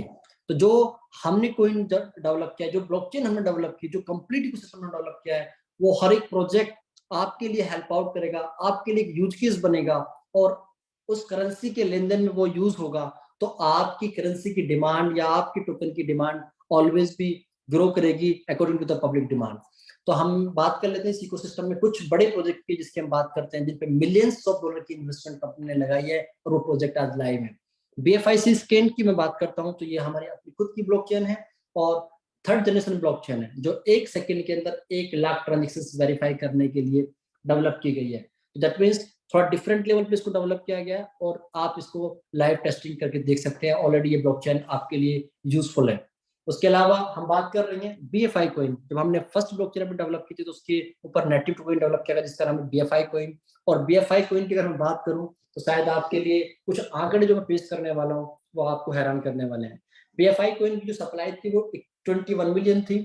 तो जो हमने कोइन डेवलप किया, जो ब्लॉकचेन हमने डेवलप की, जो कंप्लीट इकोसिस्टम हमने डेवलप किया है, वो हर एक प्रोजेक्ट आपके लिए हेल्प आउट करेगा, आपके लिए एक यूज केस बनेगा और उस करेंसी के लेन देन में वो यूज होगा। तो आपकी करेंसी की डिमांड या आपकी टोकन की डिमांड ऑलवेज भी ग्रो करेगी according to the public demand. तो हम बात कर लेते हैं इस इकोसिस्टम में कुछ बड़े प्रोजेक्ट की जिसकी हम बात करते हैं, जिन पे मिलियंस ऑफ डॉलर की इन्वेस्टमेंट कंपनी ने लगाई है और वो प्रोजेक्ट आज लाइव है। BFIC स्कैन की मैं बात करता हूं तो ये हमारी अपनी खुद की ब्लॉकचेन है और थर्ड जनरेशन ब्लॉकचेन है जो 1 सेकंड के अंदर 1 लाख ट्रांजेक्शन वेरीफाई करने के लिए डेवलप की गई है। दैट मीन्स थोड़ा डिफरेंट लेवल पे इसको डेवलप किया गया है और आप इसको लाइव टेस्टिंग करके देख सकते हैं। ऑलरेडी ये ब्लॉकचेन आपके लिए यूजफुल है। उसके अलावा हम बात कर रहे हैं BFI कोइन। जब हमने फर्स्ट ब्लॉकचेन पे डेवलप की थी तो उसके ऊपर नेटिव कोइन डेवलप किया गया जिसका नाम है BFI कोइन। और BFI कोइन की अगर मैं बात करूं तो शायद आपके लिए कुछ आंकड़े जो मैं पेश करने वाला हूं वो आपको हैरान करने वाले हैं। BFI कोइन की जो सप्लाई थी वो 21 मिलियन थी।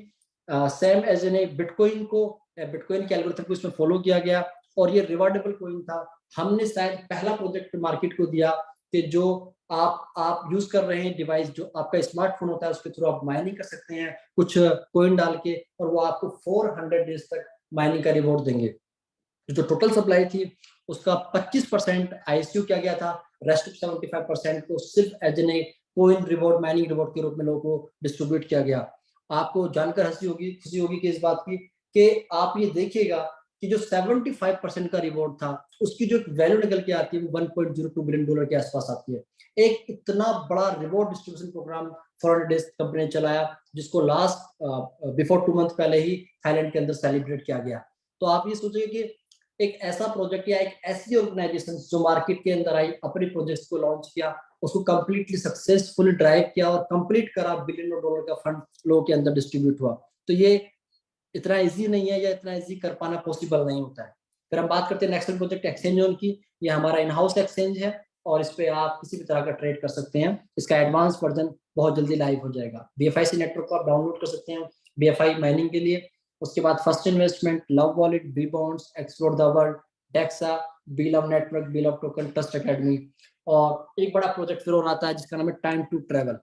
सेम एज एन बिटकॉइन को, बिटकॉइन के एल्गोरिथम को इसमें फॉलो किया गया और ये रिवार्डेबल कोइन था। हमने शायद पहला प्रोजेक्ट मार्केट को दिया कि जो आप यूज कर रहे हैं डिवाइस, जो आपका स्मार्टफोन होता है उसके थ्रू आप माइनिंग कर सकते हैं कुछ कोइन डाल के और वो आपको 400 डेज तक माइनिंग का रिवॉर्ड देंगे। जो टोटल सप्लाई थी उसका 25% ICO किया गया था, रेस्ट 75% को सिर्फ as an coin reward, mining reward के रूप में लोगों को डिस्ट्रीब्यूट किया गया। आपको जानकर खुशी होगी कि इस बात की कि आप ये देखिएगा कि जो 75% का रिवॉर्ड था उसकी जो वैल्यू निकल के आती है वो $1.02 बिलियन के आसपास आती है। एक इतना बड़ा reward distribution program foreign desk company ने चलाया, जिसको लास्ट बिफोर 2 मंथ पहले ही थाईलैंड के अंदर सेलिब्रेट किया गया। तो आप ये सोचिए कि एक ऐसा प्रोजेक्ट या एक ऐसी ऑर्गेनाइजेशन जो मार्केट के अंदर आई, अपने प्रोजेक्ट्स को लॉन्च किया, उसको कंप्लीटली सक्सेसफुली ड्राइव किया और कंप्लीट करा, $1 बिलियन का फंड लोगों के अंदर डिस्ट्रीब्यूट हुआ। तो ये इतना इजी नहीं है या इतना इजी कर पाना पॉसिबल नहीं होता है। फिर हम बात करते हैं नेक्स्ट प्रोजेक्ट एक्सचेंज ऑन की। ये हमारा इन हाउस एक्सचेंज है और इस पे आप किसी भी तरह का ट्रेड कर सकते हैं। इसका एडवांस वर्जन बहुत जल्दी लाइव हो जाएगा। BFIC नेटवर्क को आप डाउनलोड कर सकते हैं BFI माइनिंग के लिए। उसके बाद first investment, love wallet, B bonds, explore the world, Dexa, B love network, B love token, trust academy. और एक बड़ा प्रोजेक्ट फिर और आता है जिसका नाम है टाइम टू ट्रेवल।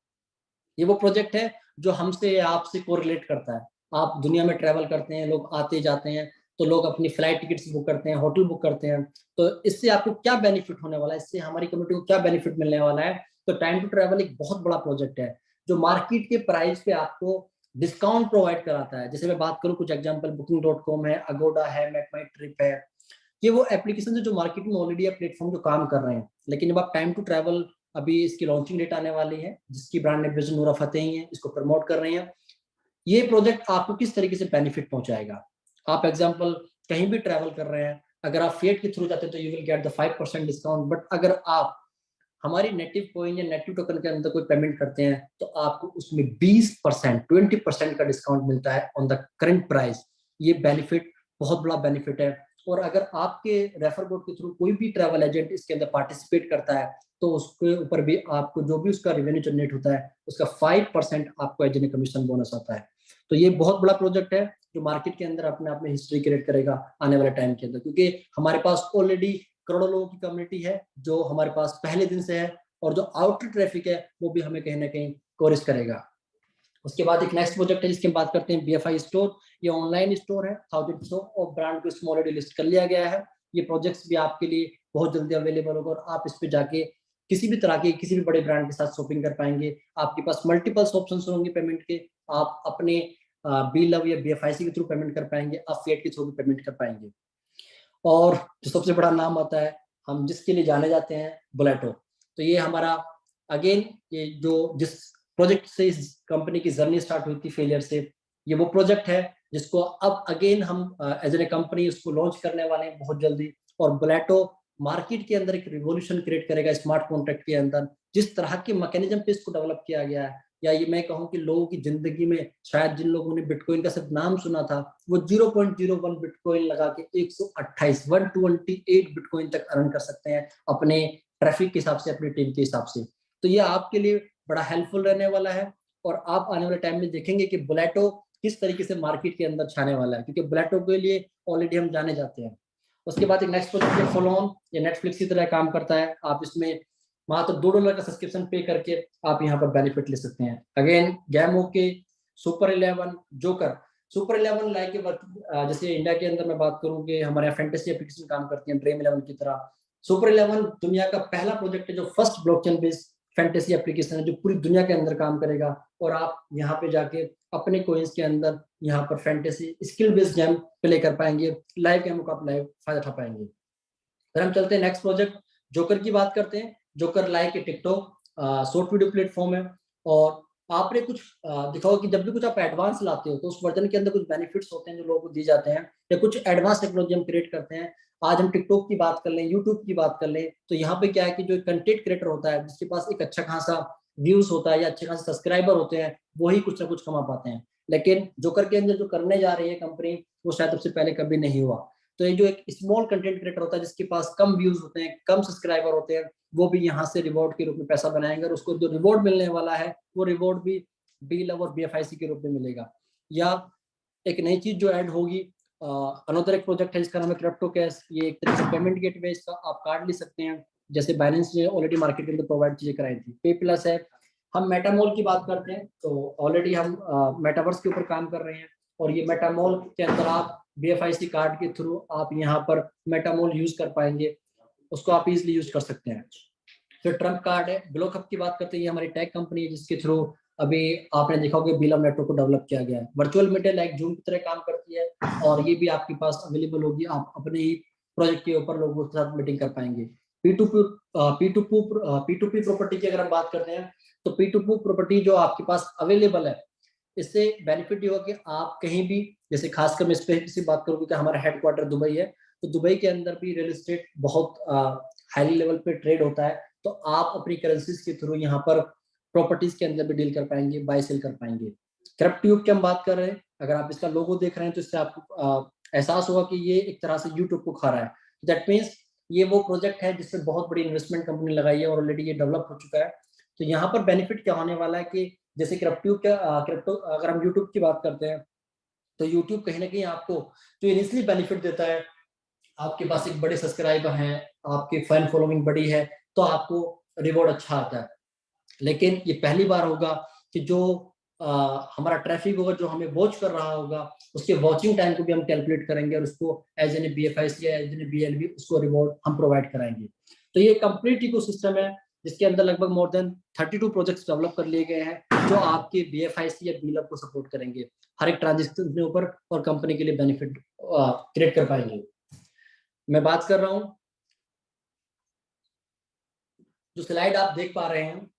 ये वो प्रोजेक्ट है जो हमसे आपसे कोरिलेट करता है। आप दुनिया में ट्रैवल करते हैं, लोग आते जाते हैं, तो लोग अपनी फ्लाइट टिकट्स बुक करते हैं, होटल बुक करते हैं। तो इससे आपको क्या बेनिफिट होने वाला है, इससे हमारी कम्युनिटी को क्या बेनिफिट मिलने वाला है? तो टाइम टू ट्रैवल एक बहुत बड़ा प्रोजेक्ट है जो मार्केट के प्राइस पे आपको डिस्काउंट प्रोवाइड कराता है। जैसे मैं बात करूं कुछ एग्जांपल, booking.com है, अगोडा है, मेक माई ट्रिप है। ये वो एप्लीकेशन है जो मार्केट में ऑलरेडी प्लेटफॉर्म जो काम कर रहे हैं। लेकिन जब आप टाइम टू ट्रैवल, अभी इसकी लॉन्चिंग डेट आने वाली है, जिसकी ब्रांड एम्बेसडर नूरा फतेही है, इसको प्रमोट कर रहे हैं। ये प्रोजेक्ट आपको किस तरीके से बेनिफिट पहुंचाएगा? आप एग्जांपल कहीं भी ट्रैवल कर रहे हैं, अगर आप फेट के थ्रू जाते हैं तो you will get the 5% discount. But अगर आप हमारी नेटिव कॉइन या नेटिव टोकन के अंदर कोई पेमेंट करते हैं तो आपको उसमें 20% का डिस्काउंट मिलता है ऑन द करंट प्राइस। ये बेनिफिट बहुत बड़ा बेनिफिट है। और अगर आपके रेफर कोड के थ्रू कोई भी ट्रैवल एजेंट इसके अंदर पार्टिसिपेट करता है तो उसके ऊपर भी आपको जो भी उसका रेवेन्यू जनरेट होता है उसका 5% आपको एज ए कमीशन बोनस आता है। तो ये बहुत बड़ा प्रोजेक्ट है जो मार्केट के अंदर अपने आप में हिस्ट्री क्रिएट करेगा आने वाले टाइम के अंदर, क्योंकि हमारे पास ऑलरेडी करोड़ों लोगों की कम्युनिटी है जो हमारे पास पहले दिन से है, और जो आउटर ट्रैफिक है वो भी हमें कहीं ना कहीं कोरिस करेगा। उसके बाद एक नेक्स्ट प्रोजेक्ट है जिसकी हम बात करते हैं, BFI स्टोर। ये ऑनलाइन स्टोर है, 1000 और ब्रांड को इसमें ऑलरेडी लिस्ट कर लिया गया है। ये प्रोजेक्ट्स भी आपके लिए बहुत जल्दी अवेलेबल होगा और आप इस पे जाके किसी भी तरह के किसी भी बड़े ब्रांड के साथ शॉपिंग कर पाएंगे। आपके पास मल्टीपल ऑप्शंस होंगे पेमेंट के। आप अपने बी लव या BFIC के थ्रू पेमेंट कर पाएंगे, आप फेट के थ्रू भी पेमेंट कर पाएंगे। और जो सबसे बड़ा नाम आता है, हम जिसके लिए जाने जाते हैं, बोलेटो। तो ये हमारा अगेन ये जो जिस प्रोजेक्ट से इस कंपनी की जर्नी स्टार्ट हुई थी फेलियर से, ये वो प्रोजेक्ट है जिसको अब अगेन हम एज ए कंपनी उसको लॉन्च करने वाले हैं बहुत जल्दी। और बोलेटो मार्केट के अंदर एक रिवॉल्यूशन क्रिएट करेगा स्मार्ट कॉन्ट्रैक्ट के अंदर। जिस तरह के मैकेनिज्म पे इसको डेवलप किया गया है, या ये मैं कहूँ कि लोगों की जिंदगी में शायद जिन लोगों ने बिटकॉइन का सिर्फ नाम सुना था, वो 0.01 बिटकॉइन लगा के 128 बिटकॉइन तक अर्न कर सकते हैं अपने ट्रैफिक के हिसाब से, अपनी टीम के हिसाब से। तो ये आपके लिए बड़ा हेल्पफुल रहने वाला है और आप आने वाले टाइम में देखेंगे कि बोलेटो किस तरीके से मार्केट के अंदर छाने वाला है, क्योंकि बोलेटो के लिए ऑलरेडी हम जाने जाते हैं। उसके बाद एक नेक्स्ट प्रोजेक्ट है फॉलोऑन। ये नेटफ्लिक्स की तरह काम करता है। आप इसमें मात्र $2 का सब्सक्रिप्शन पे करके आप यहाँ पर बेनिफिट ले सकते हैं। Again game okay, super 11, joker. Super 11 like जैसे इंडिया के अंदर मैं बात करूँ कि हमारे यहाँ फैंटेसी एप्लीकेशन काम करती है ड्रीम 11 की तरह। सुपर 11 दुनिया का पहला प्रोजेक्ट है जो first blockchain based fantasy application है जो पूरी दुनिया के अंदर काम करेगा। और आप यहाँ पे जाके अपने कोइंस के अंदर यहाँ पर fantasy skill based game play कर पाएंगे, लाइव गेम का आप लाइव फायदा उठा पाएंगे। फिर हम चलते हैं नेक्स्ट प्रोजेक्ट जोकर की बात करते हैं। Joker like TikTok short video platform है। और आपने कुछ दिखाओ कि जब भी कुछ आप एडवांस लाते हो तो उस वर्जन के अंदर कुछ बेनिफिट्स होते हैं जो लोगों को दी जाते हैं, या कुछ एडवांस टेक्नोलॉजी हम क्रिएट करते हैं। आज हम टिकटॉक की बात कर लें, यूट्यूब की बात कर लें, तो यहाँ पे क्या है कि जो कंटेंट क्रिएटर होता है जिसके पास एक अच्छा खासा व्यूज होता है या अच्छे खासे सब्सक्राइबर होते हैं, वही कुछ ना कुछ कमा पाते हैं। लेकिन जोकर के अंदर जो करने जा रही है कंपनी, वो शायद सबसे पहले कभी नहीं हुआ। तो ये जो एक स्मॉल कंटेंट क्रिएटर होता है जिसके पास कम व्यूज होते हैं, कम सब्सक्राइबर होते हैं, वो भी यहाँ से रिवॉर्ड के रूप में पैसा बनाएंगे। और उसको जो रिवॉर्ड मिलने वाला है वो रिवॉर्ड भी बी लव और BFIC के रूप में मिलेगा। या एक नई चीज जो ऐड होगी, अनदर एक प्रोजेक्ट है जिसका नाम है क्रिप्टो कैश। ये एक तरह से पेमेंट गेटवे, इसका आप कार्ड ले सकते हैं जैसे बाइनेंस ने ऑलरेडी मार्केट के अंदर प्रोवाइड चीजें कराई थी। पे प्लस है। हम मेटामॉल की बात करते हैं तो ऑलरेडी हम मेटावर्स के ऊपर काम कर रहे हैं, और ये मेटामॉल के अंदर आप BFIC कार्ड के थ्रू आप यहाँ पर मेटामॉल यूज कर पाएंगे, उसको आप इजिली यूज कर सकते हैं। फिर ट्रम्प कार्ड है। ग्लोकअप की बात करते हैं, ये हमारी टेक कंपनी है जिसके थ्रू अभी आपने देखा होगा बीलम नेटवर्क को डेवलप किया गया है। वर्चुअल मीटिंग लाइक जूम की तरह काम करती है और ये भी आपके पास अवेलेबल होगी, आप अपने ही प्रोजेक्ट के ऊपर लोगों के साथ मीटिंग कर पाएंगे। P2P प्रॉपर्टी की अगर हम बात करते हैं तो P2P प्रॉपर्टी जो आपके पास अवेलेबल है, इससे बेनिफिट ये होगा कि आप कहीं भी, जैसे खासकर मैं इस पे इसी बात करूँ कि हमारा हेडक्वार्टर दुबई है, तो दुबई के अंदर भी रियल एस्टेट बहुत हाई लेवल पे ट्रेड होता है, तो आप अपनी करेंसीज के थ्रू यहाँ पर प्रॉपर्टीज के अंदर भी डील कर पाएंगे, बाय सेल कर पाएंगे। क्रिप्टोट्यूब की हम बात कर रहे हैं, अगर आप इसका लोगो देख रहे हैं तो इससे आपको एहसास होगा कि ये एक तरह से यूट्यूब को खा रहा है। दैट मीन्स ये वो प्रोजेक्ट है जिसमें बहुत बड़ी इन्वेस्टमेंट कंपनी लगाई है और ऑलरेडी ये डेवलप हो चुका है। तो यहाँ पर बेनिफिट क्या होने वाला है कि जैसे क्रिप्टो अगर हम यूट्यूब की बात करते हैं तो यूट्यूब कहीं ना कहीं आपको जो इनिशियली बेनिफिट देता है, आपके पास एक बड़े सब्सक्राइबर हैं, आपकी फैन फॉलोइंग बड़ी है, तो आपको रिवॉर्ड अच्छा आता है। लेकिन ये पहली बार होगा कि जो हमारा ट्रैफिक होगा, जो हमें वॉच कर रहा होगा, उसके वॉचिंग टाइम को भी हम कैलकुलेट करेंगे और उसको एज एन BFIC या एज एन BLV उसको रिवॉर्ड हम प्रोवाइड कराएंगे। तो ये कंप्लीट इकोसिस्टम है जिसके अंदर लगभग मोर देन 32 प्रोजेक्ट्स डेवलप कर लिए गए हैं जो आपके BFIC या BLV को सपोर्ट करेंगे हर एक ट्रांजेक्शन के ऊपर और कंपनी के लिए बेनिफिट क्रिएट कर पाएंगे। मैं बात कर रहा हूं, जो स्लाइड आप देख पा रहे हैं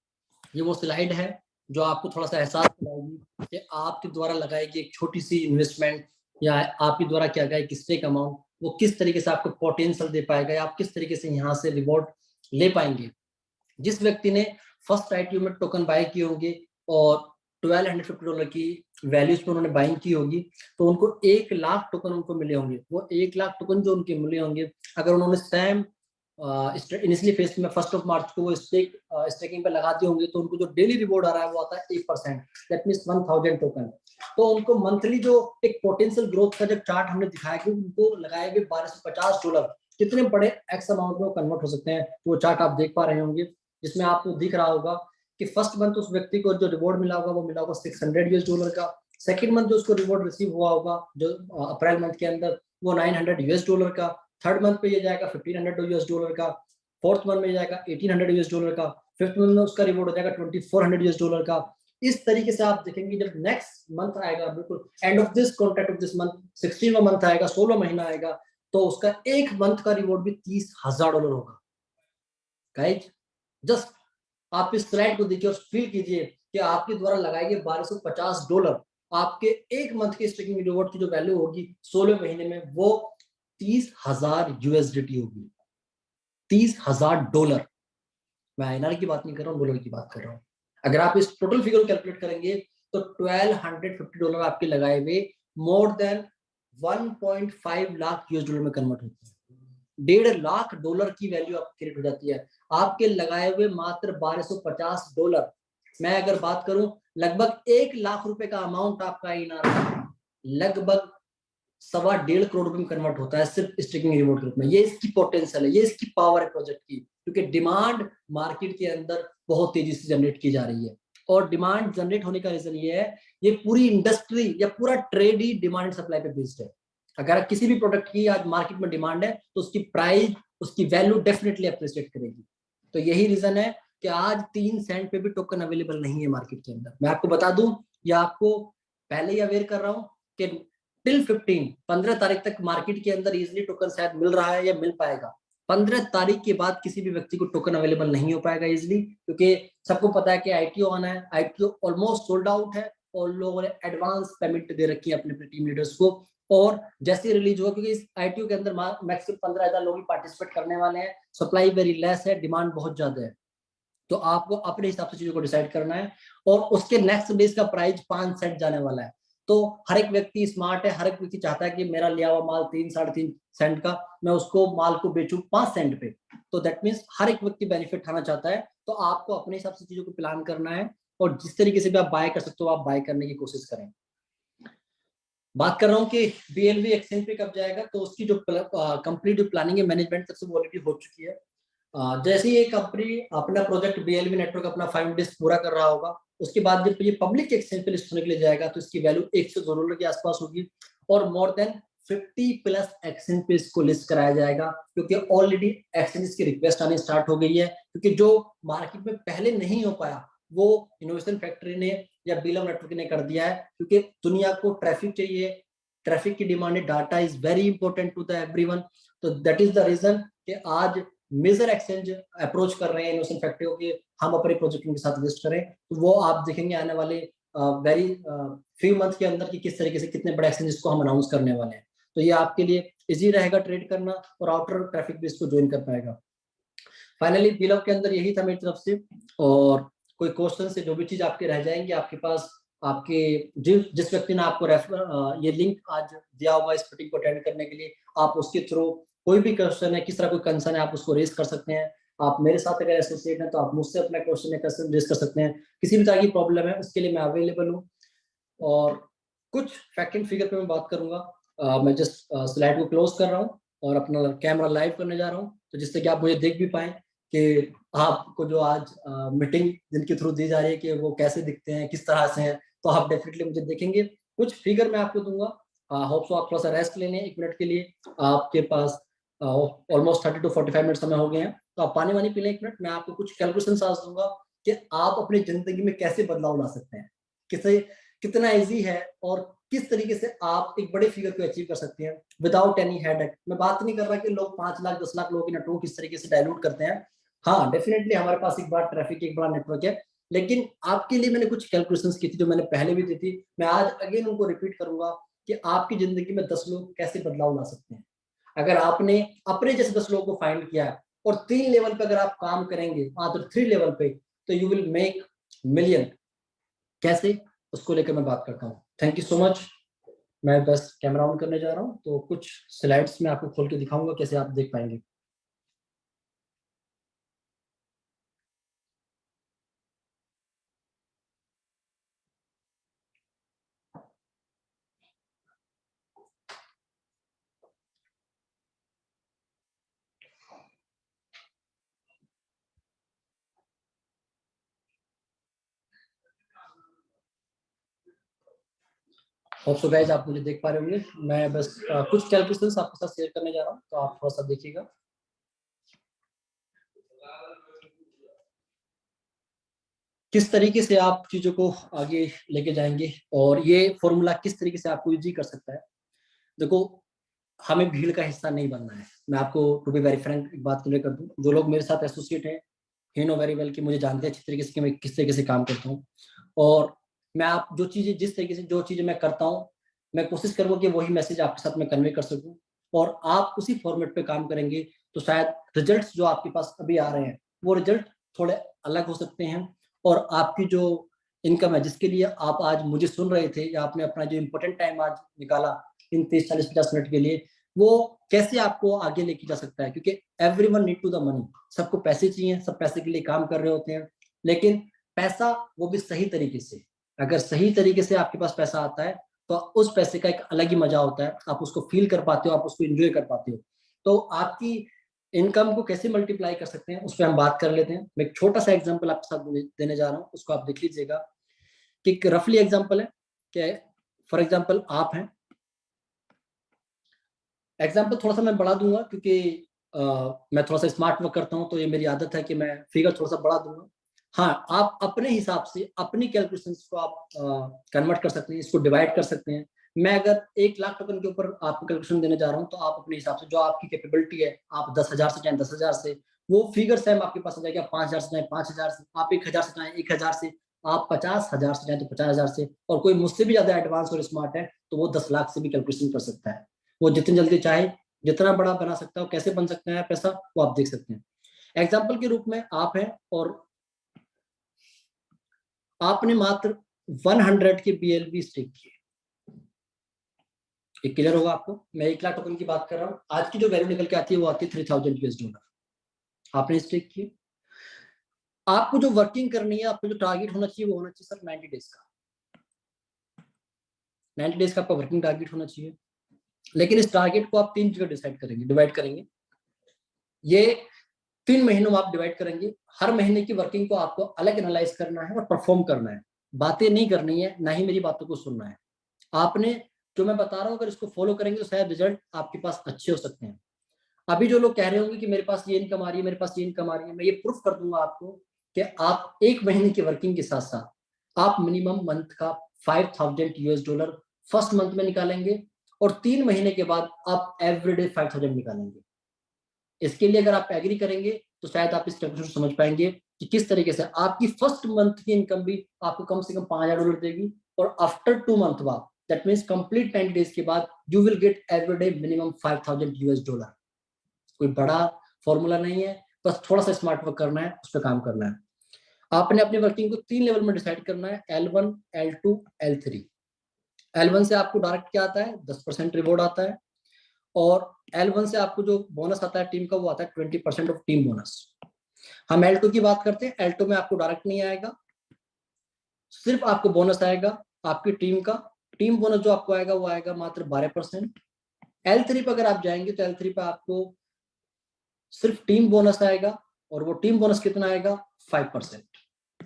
ये वो स्लाइड है जो आपको थोड़ा सा एहसास दिलाएगी कि आपके द्वारा लगाई गई एक छोटी सी इन्वेस्टमेंट या आपके द्वारा क्या गया एक स्टेक अमाउंट वो किस तरीके से आपको पोटेंशियल दे पाएगा या आप किस तरीके से यहाँ से रिवॉर्ड ले पाएंगे। जिस व्यक्ति ने फर्स्ट ITO में टोकन बाय किए होंगे और $1250 की वैल्यूज पर उन्होंने बाइंग की होगी, तो उनको 1 लाख टोकन उनको मिले होंगे। वो 1 लाख टोकन जो उनके मिले होंगे, अगर उन्होंने सेम इनिशियली फेज में 1 मार्च को वो स्टेकिंग पे लगाते होंगे तो उनको जो डेली रिवॉर्ड आ रहा है वो आता है 1%, दैट मींस 1000 टोकन। तो उनको मंथली जो एक पोटेंशियल ग्रोथ का जब चार्ट हमने दिखाया कि उनको लगाए गए $1250 कितने बड़े एक्स अमाउंट में कन्वर्ट हो सकते हैं, तो वो चार्ट आप देख पा रहे होंगे जिसमें आपको दिख रहा होगा कि फर्स्ट मंथ उस व्यक्ति को जो रिवॉर्ड मिला होगा वो मिला होगा $600 का। सेकंड मंथ जो उसको रिवॉर्ड रिसीव हुआ होगा जो अप्रैल मंथ के अंदर वो $900 का। थर्ड मंथ पे ये जाएगा $1500 का। फोर्थ मंथ में जाएगा $1800 का। फिफ्थ मंथ में उसका रिवॉर्ड हो जाएगा $2400 का। इस तरीके से आप देखेंगे जब नेक्स्ट मंथ आएगा, बिल्कुल end of this contract of this month 16वां मंथ आएगा, 16 महीना आएगा, तो उसका एक मंथ का रिवॉर्ड भी $30,000 होगा। गाइज जस्ट आप इस स्लाइड को देखिए और फील कीजिए कि आपके द्वारा लगाए गए $1250 आपके एक मंथ के स्टेकिंग रिवॉर्ड की जो वैल्यू होगी 16 महीने में वो $30,000 होगी। $30,000। मैं INR की बात नहीं कर रहा हूँ, डॉलर की बात कर रहा हूँ। अगर आप इस टोटल फिगर को कैलकुलेट करेंगे तो $1250 आपके लगाए हुए मोर देन 1.5 लाख $US में कन्वर्ट होते हैं। $1.5 लाख की वैल्यू आपकी क्रिएट हो जाती है आपके लगाए हुए मात्र $1250। मैं अगर बात करूं लगभग 1 लाख रुपए का अमाउंट आपका INR लगभग 1.25 करोड़ रुपए में कन्वर्ट होता है सिर्फ स्टेकिंग रिवॉर्ड के रूप में। ये इसकी पोटेंशियल है, ये इसकी पावर है प्रोजेक्ट की, क्योंकि डिमांड मार्केट के अंदर बहुत तेजी से जनरेट की जा रही है और डिमांड जनरेट होने का रीजन ये है, ये पूरी इंडस्ट्री या पूरा ट्रेड ही डिमांड सप्लाई पे बेस्ड है। अगर किसी भी प्रोडक्ट की आज मार्केट में डिमांड है तो उसकी प्राइस, उसकी वैल्यू डेफिनेटली अप्रिशिएट करेगी। तो यही रीजन है कि आज 3 सेंट पे भी टोकन अवेलेबल नहीं है मार्केट के अंदर। मैं आपको बता दूं या आपको पहले ही अवेयर कर रहा हूं कि टिल 15 तारीख तक मार्केट के अंदर इजिली टोकन शायद मिल रहा है या मिल पाएगा। 15 तारीख के बाद किसी भी व्यक्ति को टोकन अवेलेबल नहीं हो पाएगा इजिली, क्योंकि सबको पता है कि ITO आना है। ITO ऑलमोस्ट सोल्ड आउट है और लोगों ने एडवांस पेमेंट दे रखी है अपने टीम लीडर्स को, और जैसे रिलीज हुआ, क्योंकि इस ITO के अंदर मैक्सिमम 15,000 लोग ही पार्टिसिपेट करने वाले हैं, सप्लाई वेरी लेस है, डिमांड बहुत ज्यादा है, तो आपको अपने हिसाब से चीजों को डिसाइड करना है। और उसके नेक्स्ट डे का प्राइस 5 सेंट जाने वाला है। तो हर एक व्यक्ति स्मार्ट है, हर एक व्यक्ति चाहता है कि मेरा लिया हुआ माल 3-3.5 सेंट का, मैं उसको माल को बेचूं 5 सेंट पे। तो दैट मीन्स हर एक व्यक्ति बेनिफिट उठाना चाहता है, तो आपको अपने हिसाब से चीजों को प्लान करना है और जिस तरीके से भी आप बाय कर सकते हो आप बाय करने की कोशिश करें। बात कर रहा हूँ कि BLV एक्सचेंज पे कब जाएगा, तो उसकी जो कंप्लीट जो प्लानिंग है मैनेजमेंट तक से वो ऑलरेडी हो चुकी है। जैसे ही ये कंपनी अपना प्रोजेक्ट BLV नेटवर्क अपना 5 डेज पूरा कर रहा होगा, उसके बाद जब ये पब्लिक एक्सचेंज पे लिस्ट होने के लिए जाएगा तो इसकी वैल्यू $100 के आसपास होगी और मोर देन 50+ एक्सचेंज पे इसको लिस्ट कराया जाएगा, क्योंकि ऑलरेडी एक्सचेंज की रिक्वेस्ट आनी स्टार्ट हो गई है, क्योंकि जो मार्केट में पहले नहीं हो पाया वो इनोवेशन फैक्ट्री ने या बिलम नेटवर्क ने कर दिया है, क्योंकि दुनिया को ट्रैफिक चाहिए, ट्रैफिक की डिमांड है, data is very important to the everyone. तो दैट इज द रीजन कि आज मेजर एक्सचेंज अप्रोच कर रहे हैं इनोवेशन फैक्ट्री को कि हम अपने प्रोजेक्ट के साथ लिस्ट करें। तो वो आप देखेंगे आने वाले वेरी फ्यू मंथ के अंदर कि किस तरीके से कितने बड़े एक्सचेंजेस को हम अनाउंस करने वाले हैं। तो ये आपके लिए इजी रहेगा ट्रेड करना, और आउटर ट्रैफिक भी इसको ज्वाइन कर पाएगा। फाइनली बिलव के अंदर यही था मेरी तरफ से, और कोई क्वेश्चन से जो भी चीज आपके रह जाएंगे आपके पास, आपके जिस व्यक्ति ने आपको रेफर ये लिंक आज दिया होगा इस मीटिंग को अटेंड करने के लिए, आप उसके थ्रू कोई भी क्वेश्चन है, किस तरह कोई कंसर्न है, आप उसको रेज कर सकते हैं। आप मेरे साथ अगर एसोसिएट हैं तो आप मुझसे अपना क्वेश्चन या क्वेश्चन रेज कर सकते हैं। किसी भी तरह की प्रॉब्लम है उसके लिए मैं अवेलेबल हूँ। और कुछ फैक्ट एंड फिगर पे मैं बात करूंगा। मैं जस्ट स्लाइड को क्लोज कर रहा हूँ और अपना कैमरा लाइव करने जा रहा हूँ, तो जिससे कि आप मुझे देख भी पाए कि आपको जो आज मीटिंग जिनके थ्रू दी जा रही है कि वो कैसे दिखते हैं, किस तरह से हैं, तो आप डेफिनेटली मुझे देखेंगे। कुछ फिगर मैं आपको दूंगा। होप सो आप थोड़ा सा रेस्ट ले लें 1 मिनट के लिए। आपके पास ऑलमोस्ट 30 to 45 मिनट समय हो गए हैं, तो आप पानी वानी पी लें 1 मिनट। मैं आपको कुछ कैलकुलेशन आज दूंगा कि आप अपनी जिंदगी में कैसे बदलाव ला सकते हैं, किसे कितना इजी है, और किस तरीके से आप एक बड़े फिगर को अचीव कर सकते हैं विदाउट एनी हेडेक। मैं बात नहीं कर रहा कि लोग 5 लाख 10 लाख लोगों की नेटवर्क किस तरीके से डायलूट करते हैं। हाँ, डेफिनेटली हमारे पास एक बार ट्रैफिक एक बड़ा नेटवर्क है, लेकिन आपके लिए मैंने कुछ कैलकुलेशंस की थी जो मैंने पहले भी दी थी। मैं आज अगेन उनको रिपीट करूंगा कि आपकी जिंदगी में 10 लोग कैसे बदलाव ला सकते हैं। अगर आपने अपने जैसे 10 लोगों को फाइंड किया और 3 लेवल पे अगर आप काम करेंगे, मात्र 3 लेवल पे, तो यू विल मेक मिलियन। कैसे, उसको लेकर मैं बात करता हूँ। Thank you so much. मैं बस कैमरा ऑन करने जा रहा हूँ, तो कुछ स्लाइड्स में आपको खोल के दिखाऊंगा कैसे आप देख पाएंगे। होप सो गाइस आप मुझे देख पा रहे होंगे। मैं बस कुछ कैलकुलेशंस आपके साथ शेयर करने जा रहा हूँ, तो आप थोड़ा सा देखिएगा। किस तरीके से आप चीजों को आगे लेके जाएंगे और ये फॉर्मूला किस तरीके से आपको यूज कर सकता है। देखो, हमें भीड़ का हिस्सा नहीं बनना है। मैं आपको टू बी वेरी फ्रैंक एक बात क्लियर कर दूं, जो लोग मेरे साथ एसोसिएट हैं, ही नो वेरी वेल कि मुझे जानते हैं अच्छी तरीके से कि मैं किस तरीके से काम करता हूँ। और मैं आप जो चीजें जिस तरीके से जो चीजें मैं करता हूँ, मैं कोशिश करूंगा कि वही मैसेज आपके साथ मैं कन्वे कर सकूं, और आप उसी फॉर्मेट पे काम करेंगे तो शायद रिजल्ट्स जो आपके पास अभी आ रहे हैं वो रिजल्ट थोड़े अलग हो सकते हैं। और आपकी जो इनकम है, जिसके लिए आप आज मुझे सुन रहे थे, या आपने अपना जो इम्पोर्टेंट टाइम आज निकाला इन 30 40 50 मिनट के लिए, वो कैसे आपको आगे लेके जा सकता है। क्योंकि everyone need to the money, सबको पैसे चाहिए, सब पैसे के लिए काम कर रहे होते हैं, लेकिन पैसा वो भी सही तरीके से। अगर सही तरीके से आपके पास पैसा आता है तो उस पैसे का एक अलग ही मजा होता है, आप उसको फील कर पाते हो, आप उसको एंजॉय कर पाते हो। तो आपकी इनकम को कैसे मल्टीप्लाई कर सकते हैं उस पर हम बात कर लेते हैं। मैं एक छोटा सा एग्जांपल आपके साथ देने जा रहा हूँ, उसको आप देख लीजिएगा कि रफली एग्जांपल है कि फॉर एग्जांपल आप हैं। एग्जांपल थोड़ा सा मैं बढ़ा दूंगा क्योंकि मैं थोड़ा सा स्मार्ट वर्क करता हूं, तो ये मेरी आदत है कि मैं फिगर थोड़ा सा बढ़ा दूंगा। हाँ, आप अपने हिसाब से अपनी कैलकुलेशंस को आप कन्वर्ट कर सकते हैं, इसको डिवाइड कर सकते हैं। मैं अगर 1 लाख टोकन के ऊपर आपको कैलकुलेशन देने जा रहा हूँ, तो आप अपने हिसाब से जो आपकी कैपेबिलिटी है, आप 10,000 से चाहे 10,000 से, वो फिगर सेम आपके पास आ जाएगा। 5,000 से चाहे 5,000 से, आप 1,000 से चाहे 1,000 से, आप 50,000 से चाहे तो 50,000 से, और कोई मुझसे भी ज्यादा एडवांस और स्मार्ट है तो वो 10 लाख से भी कैलकुलेशन कर सकता है। वो जितनी जल्दी चाहे जितना बड़ा बना सकता है, कैसे बन सकता है पैसा, वो आप देख सकते हैं। एग्जाम्पल के रूप में आप हैं और आपने मात्र 100 के BLV स्टेक किए। एक क्लियर होगा आपको, मैं 1 लाख टोकन की बात कर रहा हूँ। आज की जो वैल्यू निकल के आती है वो आती है $3,000। आपने स्टेक किए। आपको जो वर्किंग करनी है, आपको जो टारगेट होना चाहिए वो होना चाहिए सर 90 डेज का। 90 डेज का आपका वर्किंग टारगेट होना चाहिए। लेकिन इस टारगेट को आप 3 जगह डिसाइड करेंगे, डिवाइड करेंगे। ये 3 महीनों में आप डिवाइड करेंगे। हर महीने की वर्किंग को आपको अलग एनालाइज करना है और परफॉर्म करना है। बातें नहीं करनी है, ना ही मेरी बातों को सुनना है। आपने जो मैं बता रहा हूँ अगर इसको फॉलो करेंगे तो शायद रिजल्ट आपके पास अच्छे हो सकते हैं। अभी जो लोग कह रहे होंगे कि मेरे पास ये इनकम आ रही है, मेरे पास ये इनकम आ रही है, मैं ये प्रूफ कर दूंगा आपको कि आप 1 महीने की वर्किंग के साथ साथ आप मिनिमम मंथ का $5,000 फर्स्ट मंथ में निकालेंगे और 3 महीने के बाद आप एवरीडे 5,000 निकालेंगे। इसके लिए अगर आप एग्री करेंगे तो शायद आप इस कैलकुलेशन समझ पाएंगे कि किस तरीके से आपकी फर्स्ट मंथ की इनकम भी आपको कम से कम $5,000 देगी और आफ्टर 2 मंथ बाद, दैट मीन्स कंप्लीट 90 डेज के बाद, you will get everyday minimum $5,000। कोई बड़ा फॉर्मूला नहीं है, बस थोड़ा सा स्मार्ट वर्क करना है, उस पर काम करना है। आपने अपनी वर्किंग को 3 लेवल में डिसाइड करना है, L1, L2, L3। L1 से आपको डायरेक्ट क्या आता है, 10% रिवॉर्ड आता है, और L1 से आपको जो बोनस आता है टीम का, वो आता है 20% ऑफ टीम बोनस। हम L2 की बात करते हैं, L2 में आपको डायरेक्ट नहीं आएगा, सिर्फ आपको बोनस आएगा आपकी टीम का। टीम बोनस जो आपको आएगा वो आएगा मात्र 12%। L3 पर अगर आप जाएंगे तो L3 पर आपको सिर्फ टीम बोनस आएगा, और वो टीम बोनस कितना आएगा, 5%।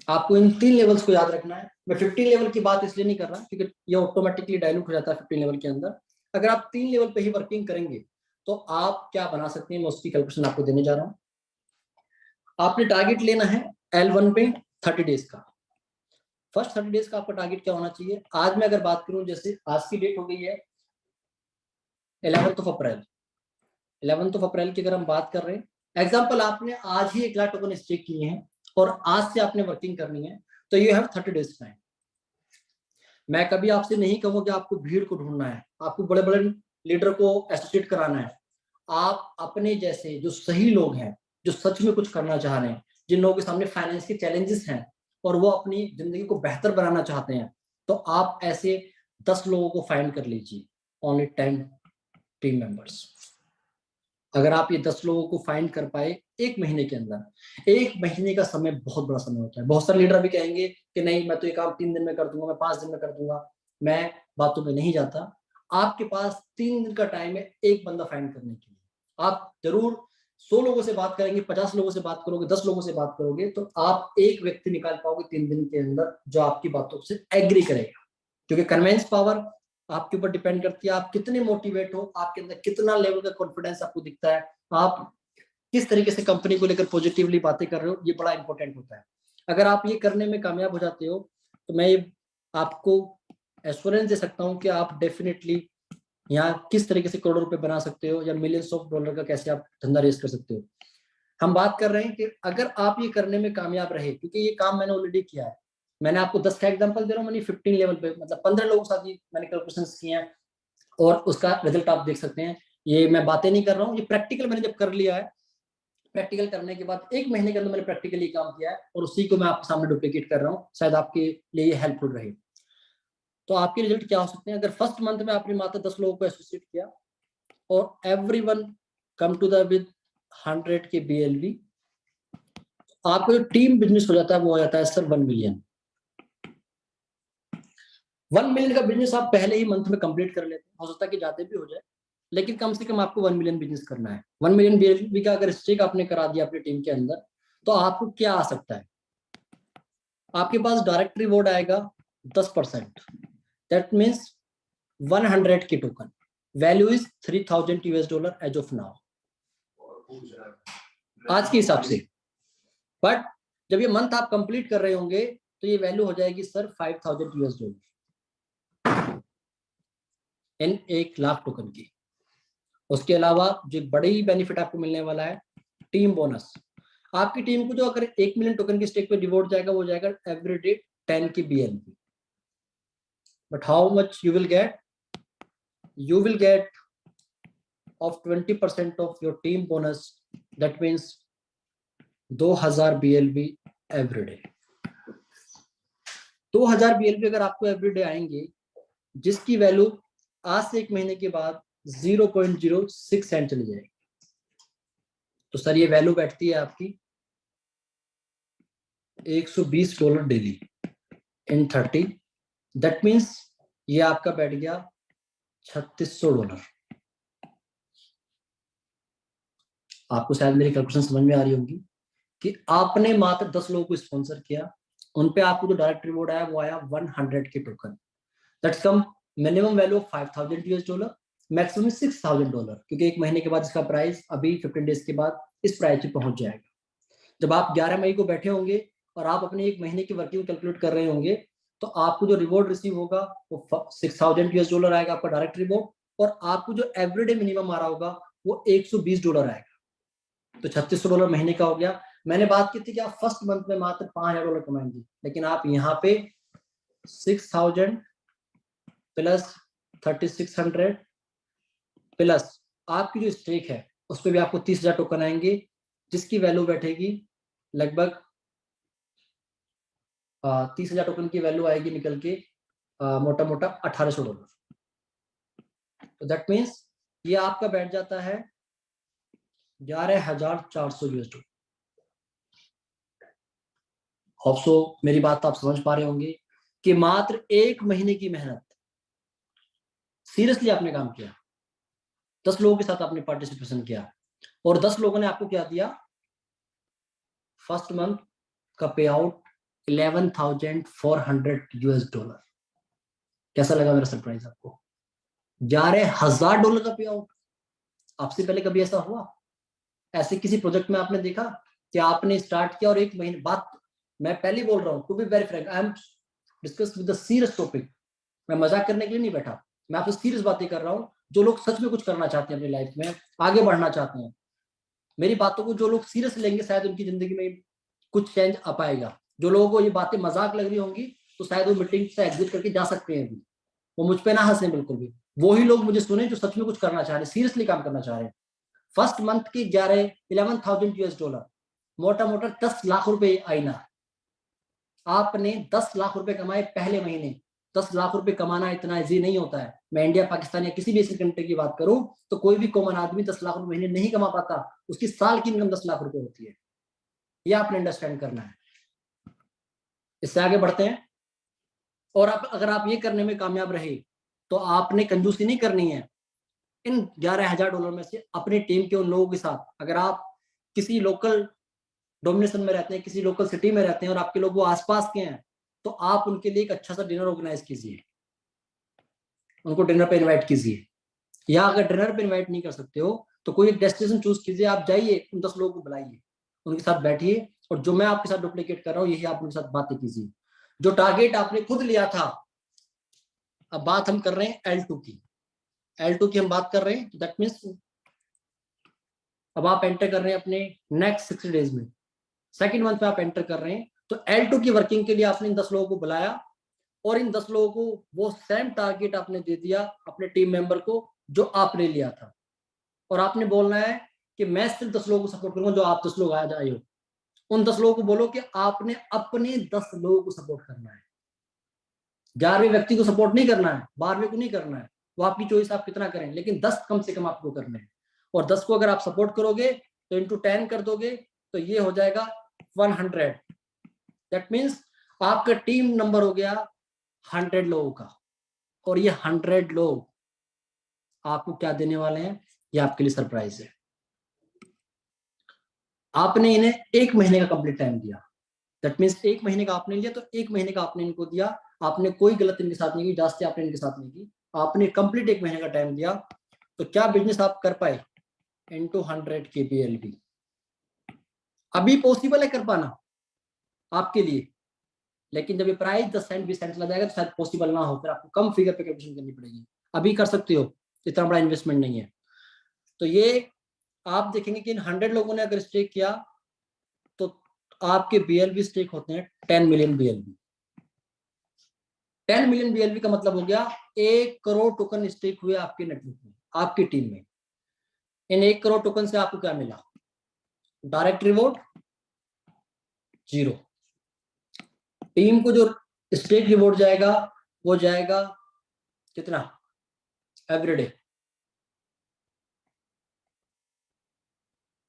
आपको इन 3 लेवल्स को याद रखना है। मैं 15 लेवल की बात इसलिए नहीं कर रहा क्योंकि ये ऑटोमेटिकली डाइल्यूट हो जाता है 15 लेवल के अंदर। अगर आप 3 लेवल पे ही वर्किंग करेंगे तो आप क्या बना सकते हैं, मैं उसकी कैलकुलेशन आपको देने जा रहा हूँ। आपने टारगेट लेना है L1 पे 30 डेज का। फर्स्ट 30 डेज का आपका टारगेट क्या होना चाहिए। आज मैं अगर बात करूं, जैसे आज की डेट हो गई है 11th अप्रैल। 11th अप्रैल की अगर हम बात कर रहे हैं, एग्जाम्पल आपने आज ही 1 लाख टोकन स्टेक किए हैं और आज से आपने वर्किंग करनी है, तो यू हैव 30 डेज टाइम। मैं कभी आपसे नहीं कहूंगा कि आपको भीड़ को ढूंढना है, आपको बड़े बड़े लीडर को एसोसिएट कराना है। आप अपने जैसे जो सही लोग हैं, जो सच में कुछ करना चाह रहे हैं, जिन लोगों के सामने फाइनेंस के चैलेंजेस हैं और वो अपनी जिंदगी को बेहतर बनाना चाहते हैं, तो आप ऐसे 10 लोगों को फाइंड कर लीजिए, ओनली 10 टीम मेंबर्स। अगर आप ये 10 लोगों को फाइंड कर पाए 1 महीने के अंदर, 1 महीने का समय बहुत बड़ा समय होता है। बहुत सारे लीडर भी कहेंगे कि नहीं मैं तो ये काम 3 दिन में कर दूंगा, मैं 5 दिन में कर दूंगा, मैं बातों में नहीं जाता। आपके पास 3 दिन का टाइम है एक बंदा फाइंड करने के लिए। आप जरूर 100 लोगों से बात करेंगे, 50 लोगों से बात करोगे, 10 लोगों से बात करोगे, तो आप एक व्यक्ति निकाल पाओगे 3 दिन के अंदर जो आपकी बातों से एग्री करेगा। क्योंकि कन्वेंस पावर आपके ऊपर डिपेंड करती है, आप कितने मोटिवेट हो, आपके अंदर कितना लेवल का कॉन्फिडेंस आपको दिखता है, आप किस तरीके से कंपनी को लेकर पॉजिटिवली बातें कर रहे हो, ये बड़ा इंपॉर्टेंट होता है। अगर आप ये करने में कामयाब हो जाते हो तो मैं ये आपको एश्योरेंस दे सकता हूं कि आप डेफिनेटली यहाँ किस तरीके से करोड़ों रुपए बना सकते हो या मिलियंस ऑफ डॉलर का कैसे आप धंधा रेस कर सकते हो। हम बात कर रहे हैं कि अगर आप ये करने में कामयाब रहे, क्योंकि ये काम मैंने ऑलरेडी किया है, मैंने आपको 10 का एग्जांपल दे रहा हूँ, मैंने 15 लेवल पे मतलब 15 लोगों के साथ मैंने कैलकुलेशंस किए हैं और उसका रिजल्ट आप देख सकते हैं। ये मैं बातें नहीं कर रहा हूँ, ये प्रैक्टिकल मैंने जब कर लिया है, प्रैक्टिकल करने के बाद 1 महीने के अंदर मैंने प्रैक्टिकली काम किया है और उसी को मैं आपके सामने डुप्लीकेट कर रहा हूँ, शायद आपके लिए ये हेल्पफुल रहे। तो आपके रिजल्ट क्या हो सकते हैं, अगर फर्स्ट मंथ में आपने मात्र 10 लोगों को एसोसिएट किया और everyone come to the with 100 K BLV, आपको जो टीम बिजनेस हो जाता है वो हो जाता है सर 1 मिलियन। 1 मिलियन का बिजनेस आप पहले ही मंथ में कंप्लीट कर लेते हैं, हो सकता है कि ज्यादा भी हो जाए, लेकिन कम से कम आपको 1 मिलियन बिजनेस करना है। 1 मिलियन BLV का अगर स्टेक आपने करा दिया अपनी टीम के अंदर, तो आपको क्या आ सकता है, आपके पास डायरेक्ट रिवॉर्ड आएगा 10%, that means 100 K token, value is $3,000 as of now, आज के हिसाब से। बट जब ये मंथ आप कंप्लीट कर रहे होंगे तो ये वैल्यू हो जाएगी सर $5,000 इन 1 लाख टोकन की। उसके अलावा जो बड़ी बेनिफिट आपको मिलने वाला है, टीम बोनस। आपकी टीम को जो अगर 1 मिलियन टोकन की स्टेक पे रिवॉर्ड जाएगा वो जाएगा एवरीडे 10 की BLV। But how much you will get, you will get of 20% of your team bonus, that means 2000 BLV every day। 2000 BLV अगर आपको एवरी डे आएंगे, जिसकी वैल्यू आज से 1 महीने के बाद 0.06 सेंट चली जाएगी, तो सर ये वैल्यू बैठती है आपकी $120 डेली इन 30, दैट मीन्स ये आपका बैठ गया $3600। आपको शायद मेरी कैलकुलेशन समझ में आ रही होगी कि आपने मात्र 10 लोगों को स्पॉन्सर किया, उन पे आपको जो डायरेक्ट रिवॉर्ड आया वो आया 100 K token, that's come minimum value of $5,000, maximum $6,000, क्योंकि एक महीने के बाद इसका प्राइस अभी 15 डेज के बाद इस प्राइस पे पहुंच जाएगा। जब आप 11 मई को बैठे होंगे और आप अपने एक महीने की वर्किंग कैलकुलेट कर रहे होंगे, तो आपको जो रिवॉर्ड रिसीव होगा वो $6,000 आएगा आपका डायरेक्ट रिवॉर्ड, और आपको जो एवरीडे मिनिमम आ रहा होगा वो $120 आएगा। तो $3,600 महीने का हो गया। मैंने बात की थी कि आप फर्स्ट मंथ में मात्र $5,000 कमाएंगे, लेकिन आप यहाँ पे 6,000 प्लस 3,600 प्लस आपकी जो स्टेक है उस पर भी आपको 30,000 टोकन आएंगे, जिसकी वैल्यू बैठेगी लगभग 30,000 टोकन की वैल्यू आएगी निकल के मोटा मोटा $1,800। तो दैट मीन्स ये आपका बैठ जाता है $11,400। होप सो मेरी बात आप समझ पा रहे होंगे कि मात्र एक महीने की मेहनत, सीरियसली आपने काम किया, 10 लोगों के साथ आपने पार्टिसिपेशन किया और 10 लोगों ने आपको क्या दिया, फर्स्ट मंथ का पे आउट $11,400। कैसा लगा मेरा सरप्राइज आपको? $11,000 का पे आउट। आपसे पहले कभी ऐसा हुआ? ऐसे किसी प्रोजेक्ट में आपने देखा कि आपने स्टार्ट किया और एक महीने बात, मैं पहले बोल रहा हूँ, to be very frank, I am discuss with the serious topic. मैं मजाक करने के लिए नहीं बैठा, मैं आपसे सीरियस बातें कर रहा हूँ। जो लोग सच में कुछ करना चाहते हैं अपनी लाइफ में, आगे बढ़ना चाहते हैं, मेरी बातों को जो लोग सीरियस लेंगे शायद उनकी जिंदगी में कुछ चेंज आ पाएगा। जो लोगों को ये बातें मजाक लग रही होंगी तो शायद वो मीटिंग से एग्जिट करके जा सकते हैं। अभी वो मुझ पे ना हंसे बिल्कुल भी। वही लोग मुझे सुने जो सच में कुछ करना चाह रहे हैं, सीरियसली काम करना चाह रहे हैं। फर्स्ट मंथ की $11,000, मोटा मोटा 10 लाख रुपए आईना। आपने 10 लाख रुपए कमाए पहले महीने। 10 लाख रुपए कमाना इतना इजी नहीं होता है। मैं इंडिया, पाकिस्तान या किसी भी एशियन कंट्री की बात करूं तो कोई भी कॉमन आदमी 10 लाख रुपए महीने नहीं कमा पाता। उसकी साल की इनकम 10 लाख रुपए होती है। ये आपने अंडरस्टैंड करना है। इससे आगे बढ़ते हैं। और अगर आप ये करने में कामयाब रहे तो आपने कंजूसी नहीं करनी है। इन $11,000 में से अपनी टीम के उन लोगों के साथ, अगर आप किसी लोकल डोमिनेशन में रहते हैं, किसी लोकल सिटी में रहते हैं और आपके लोग वो आसपास के हैं, तो आप उनके लिए एक अच्छा सा डिनर ऑर्गेनाइज कीजिए, उनको डिनर पे इनवाइट कीजिए। या अगर डिनर पे इनवाइट नहीं कर सकते हो तो कोई एक डेस्टिनेशन चूज कीजिए, आप जाइए, उन 10 लोगों को बुलाइए, उनके साथ बैठिए, और जो मैं आपके साथ डुप्लीकेट कर रहा हूँ यही आप उनके साथ बातें कीजिए। जो टारगेट आपने खुद लिया था, अब बात हम कर रहे हैं L2 की। L2 की हम बात कर रहे हैं, दैट मीन्स अब आप एंटर कर रहे हैं अपने नेक्स्ट 60 डेज में, सेकेंड मंथ में आप एंटर कर रहे हैं। तो L2 की वर्किंग के लिए आपने इन 10 लोगों को बुलाया और इन 10 लोगों को वो सेम टारगेट आपने दे दिया अपने टीम मेंबर को जो आपने लिया था। और आपने बोलना है कि मैं सिर्फ 10 लोगों को सपोर्ट करूंगा जो आप 10 लोग आज आए हो। उन 10 लोगों को बोलो कि आपने अपने 10 लोगों को सपोर्ट करना है। 11वें व्यक्ति को सपोर्ट नहीं करना है, 12वें को नहीं करना है, वो आपकी चॉइस, आप कितना करें, लेकिन 10 कम से कम आपको करने हैं। और 10 को अगर आप सपोर्ट करोगे तो इंटू 10 कर दोगे तो ये हो जाएगा 100। दैट मीन्स आपका टीम नंबर हो गया 100 लोगों का। और ये 100 लोग आपको क्या देने वाले हैं, ये आपके लिए सरप्राइज है। आपने इन्हें 1 महीने का कंप्लीट टाइम दिया। दैट मीन्स 1 महीने का आपने लिया तो 1 महीने का आपने इनको दिया। आपने कोई गलत इनके साथ नहीं की, जास्ती आपने इनके साथ नहीं की, आपने कंप्लीट 1 महीने का टाइम दिया। तो क्या बिजनेस आप कर पाए? into 100 के BLB अभी पॉसिबल है कर पाना आपके लिए, लेकिन जब ये प्राइस 10 सेंट 20 सेंट चला जाएगा तो शायद पॉसिबल ना हो, फिर आपको कम फिगर पे कैलकुलेशन करनी पड़ेगी। अभी कर सकते हो, इतना बड़ा इन्वेस्टमेंट नहीं है। तो ये आप देखेंगे कि इन 100 लोगों ने अगर स्टेक किया तो आपके BLB स्टेक होते हैं 10 मिलियन BLB। 10 मिलियन BLB का मतलब हो गया 1 करोड़ टोकन स्टेक हुए आपके नेटवर्क में, आपकी टीम में। इन 1 करोड़ टोकन से आपको क्या मिला? Direct reward 0। टीम को जो स्टेक रिवॉर्ड जाएगा वो जाएगा कितना? एवरीडे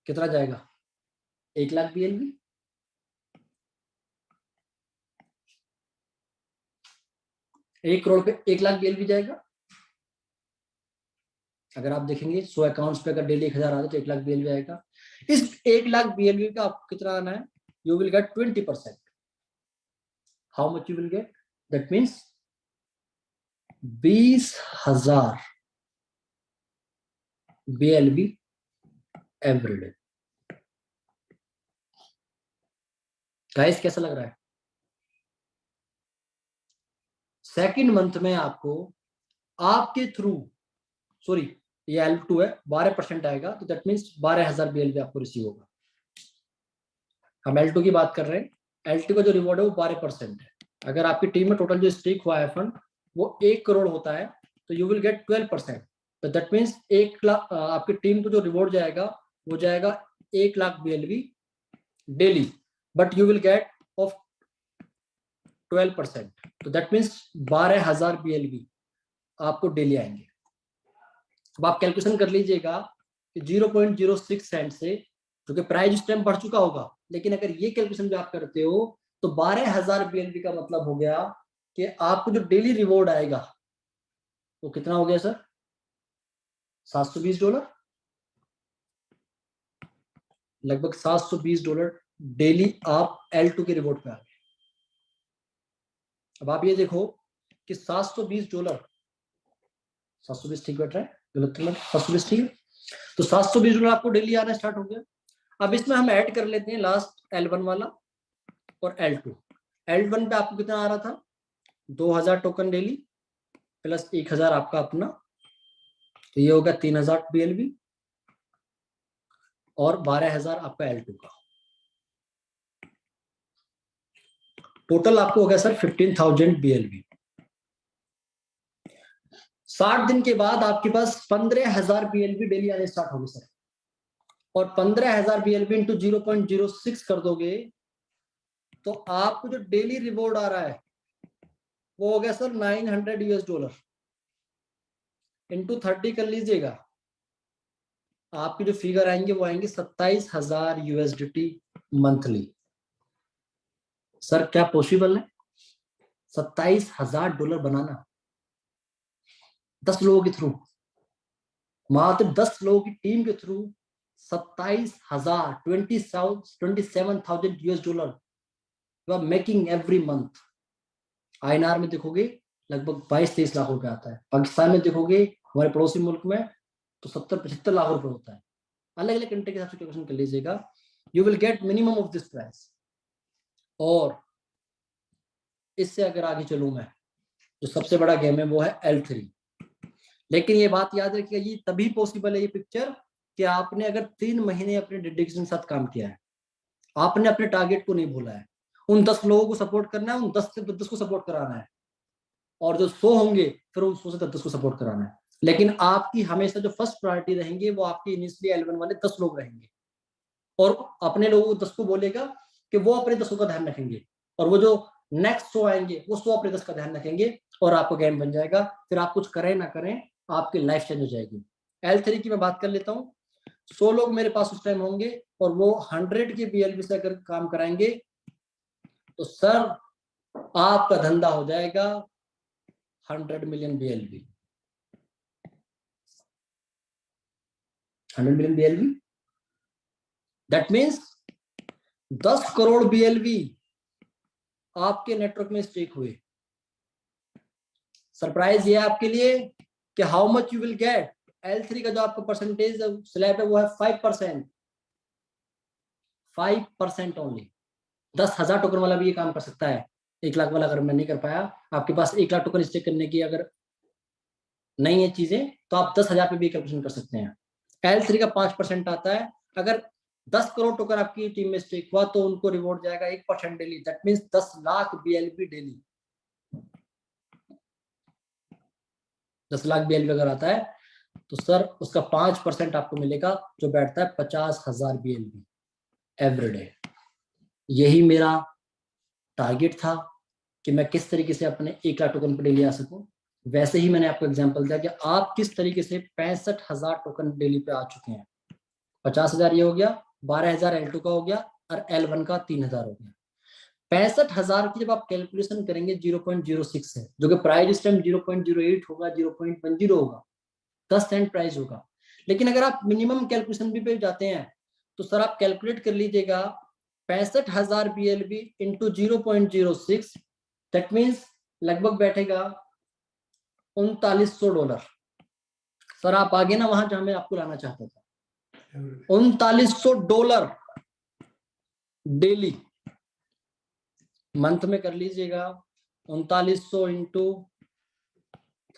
कितना जाएगा? 1 लाख BLB। 1 करोड़ पे 1 लाख BLB जाएगा। अगर आप देखेंगे 100 अकाउंट्स पे अगर डेली 1000 आता है तो 1 लाख BLB आएगा। इस 1 लाख BLB का आपको कितना आना है? You will get 20%। How much you will get? That means 20,000 BLV everyday. Guys कैसा लग रहा है? सेकंड मंथ में आपको आपके थ्रू, सॉरी ये L2 है, 12% आएगा, तो दैट मीन्स 12,000 BLV आपको रिसीव होगा। हम L2 की बात कर रहे हैं। L2 का जो रिवॉर्ड है वो 12% है। अगर आपकी टीम में टोटल जो स्टेक हुआ है फंड वो 1 करोड़ होता है, तो यू विल गेट 12%। तो दैट मीन्स 1 लाख आपकी टीम को जो रिवॉर्ड जाएगा वो जाएगा 1 lakh BLV daily, but you will get of 12%। तो दैट मीन्स 12,000 BLV आपको डेली आएंगे। अब आप कैलकुलेशन कर लीजिएगा कि 0.06 सेंट से, जो कि प्राइस उस टाइम बढ़ चुका होगा, लेकिन अगर ये कैलकुलेशन भी आप करते हो तो 12,000 BLV का मतलब हो गया कि आपको जो डेली रिवॉर्ड आएगा वो कितना हो गया सर? $720, लगभग $720 डेली आप L2 के रिवॉर्ड पे आ गए। अब आप ये देखो कि $720, 720 ठीक बैठ रहा है, गलत तो 720 ठीक है, तो $720 आपको डेली आना स्टार्ट हो गया। अब इसमें हम ऐड कर लेते हैं लास्ट L1 वाला और L2। L1 पे आपको कितना आ रहा था? 2,000 टोकन डेली प्लस 1,000 आपका अपना, तो ये होगा 3,000 BLV और 12,000 आपका L2 का। टोटल आपको हो गया सर 15,000 BLV। 60 दिन के बाद आपके पास 15,000 BLV डेली आने स्टार्ट होंगे सर, और 15,000 BLV इंटू 0.06 कर दोगे तो आपको जो डेली रिवॉर्ड आ रहा है वो हो गया सर $900 इंटू 30 कर लीजिएगा, आपकी जो फिगर आएंगे वो आएंगे 27,000 USDT मंथली। सर क्या पॉसिबल है $27,000 बनाना 10 लोगों के थ्रू? मात्र 10 लोगों की टीम के through 27,000 27,000 $US you are making every month. INR में देखोगे लगभग 22-23 लाख रुपए आता है। पाकिस्तान में देखोगे हमारे पड़ोसी मुल्क में तो 70-75 लाख रुपए होता है। अलग अलग कंट्री के हिसाब से कैलकुलेशन कर लीजिएगा, you will get minimum of this price. और इससे अगर आगे चलूं मैं, जो सबसे बड़ा गेम है वो है L3। लेकिन ये बात याद रखिएगा, ये तभी पॉसिबल है ये पिक्चर कि आपने अगर 3 महीने अपने डेडिकेशन के साथ काम किया है, आपने अपने टारगेट को नहीं भूला है, उन 10 लोगों को सपोर्ट करना है, उन 10 से 10 को सपोर्ट कराना है, और जो 100 होंगे फिर उन 100 से 10 को सपोर्ट कराना है। लेकिन आपकी हमेशा जो फर्स्ट प्रायोरिटी रहेंगे वो आपके इनिशियली L1 वाले 10 लोग रहेंगे, और अपने लोगों को 10 को बोलेगा कि वो अपने 10 का ध्यान रखेंगे, और वो जो नेक्स्ट 100 आएंगे वो 100 अपने 10 का ध्यान रखेंगे, और आपका गेम बन जाएगा। फिर आप कुछ करें ना करें आपकी लाइफ चेंज हो जाएगी। L3 की मैं बात कर लेता हूँ। 100 लोग मेरे पास उस टाइम होंगे और वो 100 के BLV से अगर काम कराएंगे तो सर आपका धंधा हो जाएगा 100 million BLV। 100 million BLV that means 10 crore BLV आपके नेटवर्क में स्टेक हुए। सरप्राइज ये आपके लिए कि how much you will get. L3 का जो आपका परसेंटेज स्लैब है वो है 5%। 5% ओनली। 10,000 टोकन वाला भी ये काम कर सकता है। 1 लाख वाला अगर मैं नहीं कर पाया, आपके पास 1 लाख टोकन स्टेक करने की अगर नहीं है चीजें, तो आप 10,000 पे भी कैलकुलेशन कर सकते हैं। L3 का 5% आता है। अगर 10 करोड़ टोकन आपकी टीम में स्टेक हुआ तो उनको रिवॉर्ड जाएगा 1% daily, that means 10 lakh BLV daily. 10 lakh BLV अगर आता है तो सर उसका 5% आपको मिलेगा, जो बैठता है 50,000 BLV एवरीडे। यही मेरा टारगेट था कि मैं किस तरीके से अपने 1 लाख टोकन पर डेली आ सकूं। वैसे ही मैंने आपको एग्जांपल दिया कि आप किस तरीके से 65,000 टोकन डेली पे आ चुके हैं। 50,000 ये हो गया, 12,000 L2 का हो गया, और L1 का 3,000 हो गया। 65,000 की जब आप कैलकुलेशन करेंगे 0.06 से, जो कि प्राइस इस टाइम 0.08 होगा, 0.10 होगा, 10 सेंट प्राइस होगा। लेकिन अगर आप मिनिमम कैलकुलेशन भी पे जाते हैं तो सर आप कैलकुलेट कर लीजिएगा 65,000 BLV इंटू 0.06, दैट मीन्स लगभग बैठेगा $3900। सर आप आगे ना वहां जहां मैं आपको लाना चाहता था। $3900 डेली, मंथ में कर लीजिएगा 3900 इंटू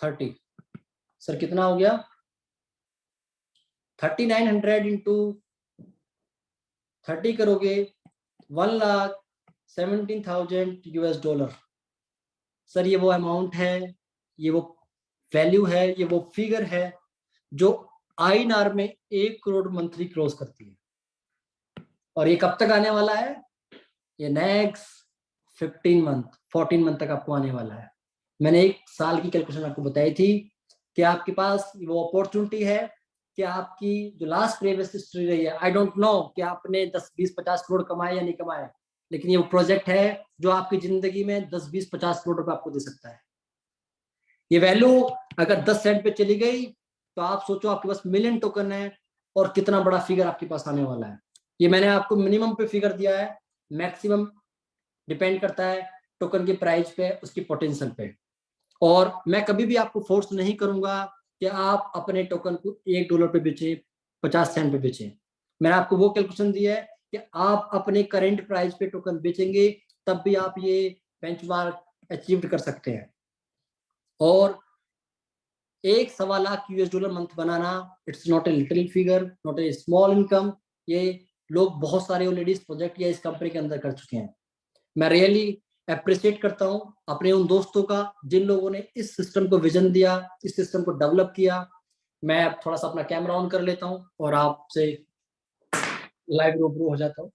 30, सर कितना हो गया? 3900 इंटू 30 करोगे $1,17,000 सर। ये वो अमाउंट है, ये वो वैल्यू है, ये वो फिगर है जो INR में 1 करोड़ मंथली क्रॉस करती है। और ये कब तक आने वाला है? ये नेक्स्ट 14 मंथ तक आपको आने वाला है। मैंने 1 साल की कैलकुलेशन आपको बताई थी कि आपके पास वो अपॉर्चुनिटी है कि आपकी जो लास्ट प्रीवियस हिस्ट्री रही है, आई डोंट नो कि आपने 10, 20, 50 करोड़ कमाए या नहीं कमाए, लेकिन ये वो प्रोजेक्ट है जो आपकी जिंदगी में 10, 20, 50 करोड़ रुपए आपको दे सकता है। ये वैल्यू अगर 10 सेंट पे चली गई तो आप सोचो आपके पास मिलियन टोकन है और कितना बड़ा फिगर आपके पास आने वाला है। ये मैंने आपको मिनिमम पे फिगर दिया है, मैक्सिमम डिपेंड करता है टोकन की प्राइस पे, उसकी पोटेंशियल पे। और मैं कभी भी आपको फोर्स नहीं करूंगा कि आप अपने टोकन को $1 पे बेचें, 50 सेंट पे बेचें। मैंने आपको वो कैलकुलेशन दिया है कि आप अपने करंट प्राइस पे टोकन बेचेंगे तब भी आप ये बेंचमार्क अचीव कर सकते हैं। और $1.25 lakh month banana, it's not a little figure, not a small income. ये लोग बहुत सारे ऑलरेडी इस प्रोजेक्ट या इस कंपनी के अंदर कर चुके हैं। मैं रियली अप्रिशिएट करता हूं अपने उन दोस्तों का जिन लोगों ने इस सिस्टम को विजन दिया, इस सिस्टम को डेवलप किया। मैं अब थोड़ा सा अपना कैमरा ऑन कर लेता हूं और आपसे लाइव रूबरू हो जाता हूं।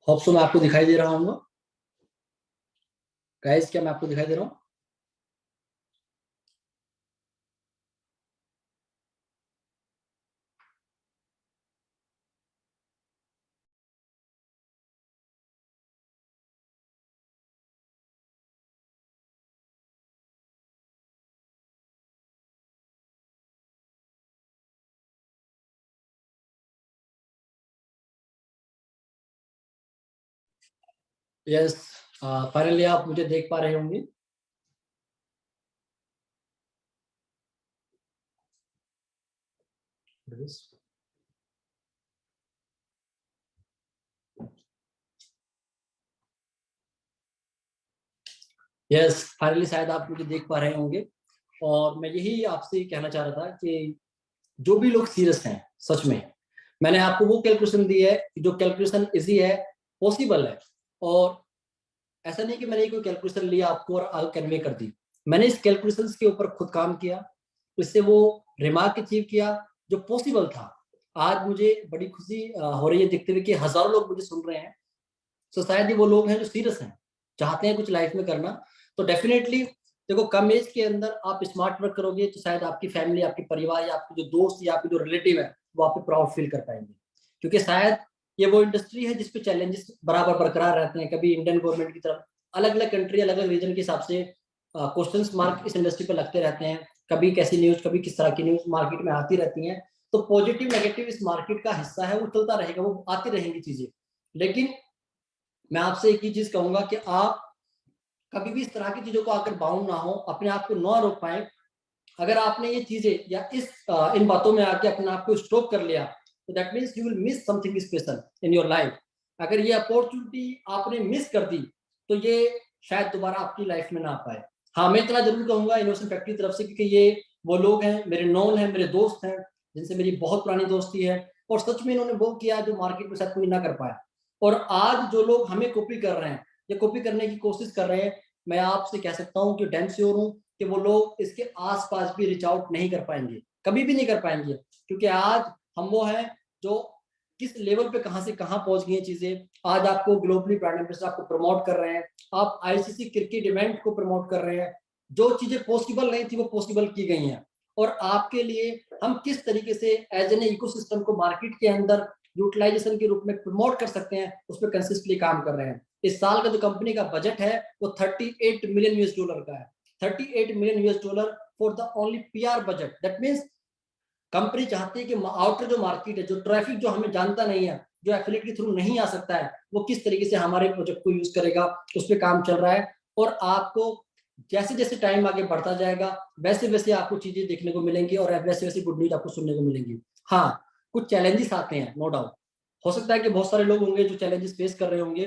होप सो मैं आपको दिखाई दे रहा हूँ गाइस, क्या मैं आपको दिखाई दे रहा हूँ? यस, फाइनली आप मुझे देख पा रहे होंगे। यस, फाइनली शायद आप मुझे देख पा रहे होंगे। और मैं यही आपसे कहना चाह रहा था कि जो भी लोग सीरियस हैं, सच में मैंने आपको वो कैलकुलेशन दी है जो कैलकुलेशन इजी है, पॉसिबल है। और ऐसा नहीं कि मैंने कोई कैलकुलेशन लिया आपको और कन्वे कर दी। मैंने इस कैलकुलेशन के ऊपर खुद काम किया, इससे वो रिमार्क अचीव किया जो पॉसिबल था। आज मुझे बड़ी खुशी हो रही है देखते हुए कि हजारों लोग मुझे सुन रहे हैं। तो शायद ही वो लोग हैं जो सीरियस हैं, चाहते हैं कुछ लाइफ में करना। तो डेफिनेटली देखो, कम एज के अंदर आप स्मार्ट वर्क करोगे तो शायद आपकी फैमिली, आपके परिवार या आपके जो दोस्त या आपके जो रिलेटिव है वो आप पे प्राउड फील कर पाएंगे। क्योंकि शायद ये वो इंडस्ट्री है जिसपे चैलेंजेस बराबर बरकरार रहते हैं। कभी इंडियन गवर्नमेंट की तरफ, अलग अलग कंट्री, अलग अलग रीजन के हिसाब से क्वेश्चन मार्क इस इंडस्ट्री पे लगते रहते हैं। कभी कैसी न्यूज, कभी किस तरह की न्यूज मार्केट में आती रहती हैं। तो पॉजिटिव नेगेटिव इस मार्केट का हिस्सा है, वो चलता रहेगा, वो आती रहेंगी चीजें। लेकिन मैं आपसे एक ही चीज कहूंगा कि आप कभी भी इस तरह की चीजों को आकर बाउंड ना हो, अपने आप को ना रोक पाए। अगर आपने ये चीजें या इन बातों में आके अपने आप को स्टॉप कर लिया तो that means you will miss something special in your life. अगर ये अपॉर्चुनिटी आपने मिस कर दी तो ये शायद दोबारा आपकी लाइफ में ना आ पाए। हाँ, मैं इतना जरूर कहूंगा इनोवेशन फैक्ट्री तरफ से, क्योंकि ये वो लोग हैं, मेरे नॉन है, मेरे दोस्त हैं, जिनसे मेरी बहुत पुरानी दोस्ती है। और सच में इन्होंने वो किया जो मार्केट में शायद कोई ना कर पाया। और आज जो लोग हमें कॉपी कर रहे हैं या कॉपी करने की कोशिश कर रहे हैं, मैं आपसे कह सकता हूँ कि डैम श्योर हूँ कि वो लोग इसके आसपास भी रीच आउट नहीं कर पाएंगे, कभी भी नहीं कर पाएंगे। क्योंकि आज हम वो हैं जो किस लेवल पे कहां से कहां पहुंच गई हैं चीजें। आज आपको ग्लोबली ब्रांड एम्बेसडर आपको प्रमोट कर रहे हैं, आप आईसीसी क्रिकेट इवेंट को प्रमोट कर रहे हैं। जो चीजें पॉसिबल नहीं थी वो पॉसिबल की गई हैं। और आपके लिए हम किस तरीके से एज एन इकोसिस्टम को मार्केट के अंदर यूटिलाइजेशन के रूप में प्रमोट कर सकते हैं, उस पर कंसिस्टेंटली काम कर रहे हैं। इस साल का जो कंपनी का बजट है वो $38 मिलियन का है, $38 million for the only PR budget. That means company चाहती है कि आउटर जो मार्केट है, जो ट्रैफिक जो हमें जानता नहीं है, जो एफिलिएट के थ्रू नहीं आ सकता है, वो किस तरीके से हमारे प्रोजेक्ट को यूज करेगा, उस पर काम चल रहा है। और आपको जैसे जैसे टाइम आगे बढ़ता जाएगा वैसे वैसे आपको चीजें देखने को मिलेंगी और वैसे वैसे गुड न्यूज आपको सुनने को मिलेंगी। हाँ, कुछ चैलेंजेस आते हैं, नो डाउट। हो सकता है कि बहुत सारे लोग होंगे जो चैलेंजेस फेस कर रहे होंगे,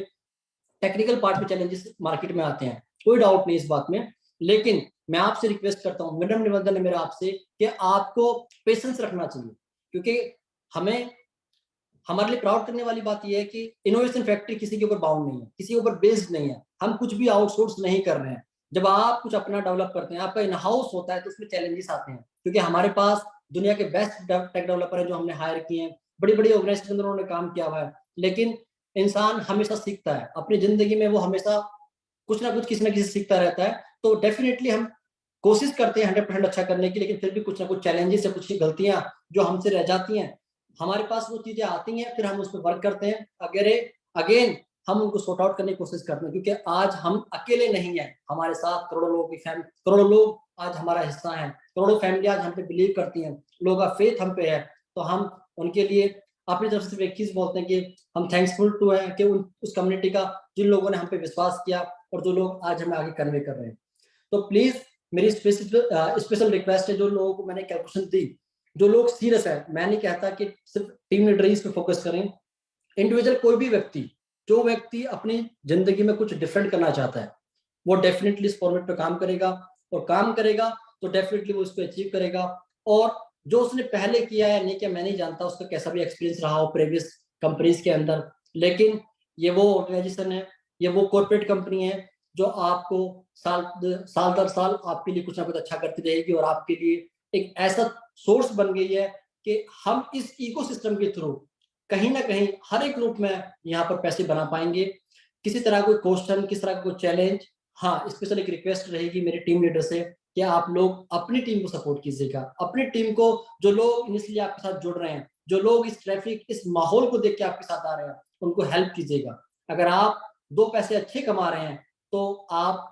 टेक्निकल पार्ट में चैलेंजेस मार्केट में आते हैं, कोई डाउट नहीं इस बात में। लेकिन मैं आपसे रिक्वेस्ट करता हूँ, विनम्र निवेदन है मेरा आपसे कि आपको पेशेंस रखना चाहिए, क्योंकि हमें हमारे लिए प्राउड करने वाली बात यह है कि इनोवेशन फैक्ट्री किसी के ऊपर बाउंड नहीं है, किसी के ऊपर बेस्ड नहीं है, हम कुछ भी आउटसोर्स नहीं कर रहे हैं। जब आप कुछ अपना डेवलप करते हैं, आपका इन हाउस होता है, तो उसमें चैलेंजेस आते हैं, क्योंकि हमारे पास दुनिया के बेस्ट टेक डेवलपर है जो हमने हायर किए हैं, बड़ी बड़ी ऑर्गेनाइजेशन के अंदर उन्होंने काम किया हुआ है। लेकिन इंसान हमेशा सीखता है अपनी जिंदगी में, वो हमेशा कुछ ना कुछ किसी ना किसी सीखता रहता है। तो डेफिनेटली हम कोशिश करते हैं 100% अच्छा करने की, लेकिन फिर भी कुछ ना कुछ चैलेंजेस या कुछ गलतियां जो हमसे रह जाती हैं, हमारे पास वो चीजें आती हैं, फिर हम उस पर वर्क करते हैं। अगेन हम उनको सॉर्ट आउट करने की कोशिश करते हैं, क्योंकि आज हम अकेले नहीं हैं, हमारे साथ करोड़ों लोगों की फैमिली, करोड़ों लोग आज हमारा हिस्सा हैं, करोड़ों फैमिली आज हम पे बिलीव करती हैं, लोगों का फेथ हम पे है। तो हम उनके लिए अपनी तरफ से एक चीज बोलते हैं कि हम थैंक्सफुल टू है कि उस कम्युनिटी का, जिन लोगों ने हम पे विश्वास किया और जो लोग आज हमें आगे कन्वे कर रहे हैं। तो प्लीज मेरी स्पेशल रिक्वेस्ट है, जो लोगों को मैंने कैलकुलेशन दी, जो लोग सीरियस है, मैं नहीं कहता कि सिर्फ टीम लीडर्स पे फोकस करें, इंडिविजुअल कोई भी व्यक्ति, जो व्यक्ति अपनी जिंदगी में कुछ डिफरेंट करना चाहता है, वो डेफिनेटली इस फॉर्मेट पे काम करेगा, और काम करेगा तो डेफिनेटली वो इसको अचीव करेगा। और जो उसने पहले किया है नहीं किया, मैं नहीं जानता उसका कैसा भी एक्सपीरियंस रहा हो प्रीवियस कंपनीज के अंदर, लेकिन ये वो ऑर्गेनाइजेशन है, ये वो कॉर्पोरेट कंपनी है जो आपको साल दर साल आपके लिए कुछ ना कुछ अच्छा करती रहेगी, और आपके लिए एक ऐसा सोर्स बन गई है कि हम इस इकोसिस्टम के थ्रू कहीं ना कहीं हर एक रूप में यहाँ पर पैसे बना पाएंगे। किसी तरह कोई क्वेश्चन, किस तरह का कोई चैलेंज, हाँ स्पेशल एक रिक्वेस्ट रहेगी मेरे टीम लीडर से कि आप लोग अपनी टीम को सपोर्ट कीजिएगा, अपनी टीम को, जो लोग इनिशियली आपके साथ जुड़ रहे हैं, जो लोग इस ट्रैफिक, इस माहौल को देख के आपके साथ आ रहे हैं, उनको हेल्प कीजिएगा। अगर आप 2 पैसे अच्छे कमा रहे हैं तो आप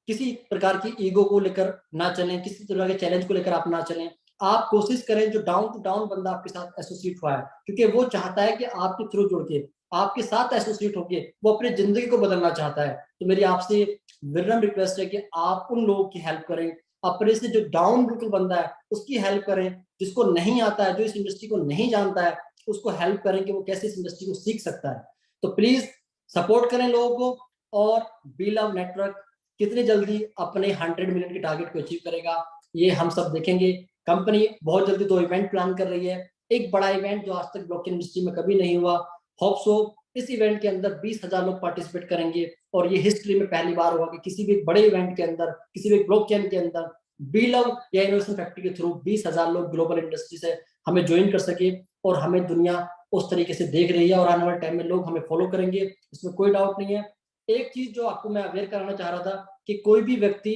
किसी प्रकार की ईगो को लेकर ना चलें, किसी तरह के चैलेंज को लेकर आप ना चलें। आप कोशिश करें जो डाउन टू डाउन बंदा आपके साथ एसोसिएट हुआ है, क्योंकि वो चाहता है कि आपके थ्रू जुड़ के आपके साथ एसोसिएट होके वो अपनी जिंदगी को बदलना चाहता है। तो मेरी आपसे विनम्र रिक्वेस्ट है कि आप उन लोगों की हेल्प करें, अपने से जो डाउन बिल्कुल बंदा है उसकी हेल्प करें, जिसको नहीं आता है, जो इस इंडस्ट्री को नहीं जानता है, उसको हेल्प करें कि वो कैसे इस इंडस्ट्री को सीख सकता है। तो प्लीज सपोर्ट करें लोगों को, और बी लव नेटवर्क कितनी जल्दी अपने 100 मिलियन के टारगेट को अचीव करेगा ये हम सब देखेंगे। कंपनी बहुत जल्दी 2 इवेंट प्लान कर रही है, एक बड़ा इवेंट जो आज तक ब्लॉकचेन इंडस्ट्री में कभी नहीं हुआ। होप सो इस इवेंट के अंदर 20,000 लोग पार्टिसिपेट करेंगे, और ये हिस्ट्री में पहली बार होगा कि किसी भी बड़े इवेंट के अंदर, किसी भी ब्लॉकचेन के अंदर बी लव या इनोवेशन फैक्ट्री के थ्रू 20,000 लोग ग्लोबल इंडस्ट्री से हमें ज्वाइन कर सके, और हमें दुनिया उस तरीके से देख रही है, और आने वाले टाइम में लोग हमें फॉलो करेंगे, इसमें कोई डाउट नहीं है। एक चीज जो आपको मैं अवेयर कराना चाह रहा था कि कोई भी व्यक्ति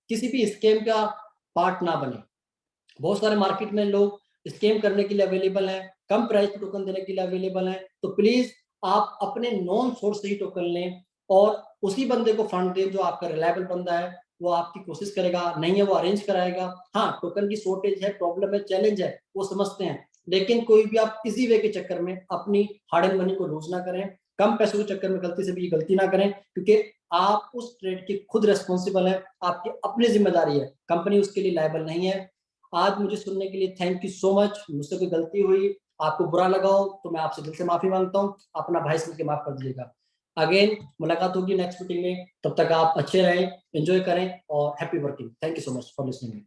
किसी भी स्कैम का पार्ट ना बने। बहुत सारे मार्केट में लोग स्कैम करने के लिए अवेलेबल हैं, कम प्राइस पे टोकन देने के लिए अवेलेबल हैं। तो प्लीज आप अपने नॉन सोर्स से ही टोकन लें, और उसी बंदे को फंड दें जो आपका रिलायबल बंदा है, वो आपकी कोशिश करेगा, नहीं है वो अरेंज कराएगा। हाँ, टोकन की शॉर्टेज है, प्रॉब्लम है, चैलेंज है, वो समझते हैं, लेकिन कोई भी आप इसी वे के चक्कर में अपनी हार्ड एंड मनी को लूज ना करें, कम पैसों के चक्कर में गलती से भी गलती ना करें, क्योंकि आप उस ट्रेड के खुद रेस्पॉन्सिबल है, आपकी अपनी जिम्मेदारी है, कंपनी उसके लिए लायबल नहीं है। आज मुझे सुनने के लिए थैंक यू सो मच। मुझसे कोई गलती हुई, आपको बुरा लगा हो तो मैं आपसे दिल से माफी मांगता हूँ, अपना भाई समझ के माफ कर दीजिएगा। अगेन मुलाकात होगी नेक्स्ट मीटिंग में, तब तक आप अच्छे रहें, एंजॉय करें, और happy working. Thank you so much for listening.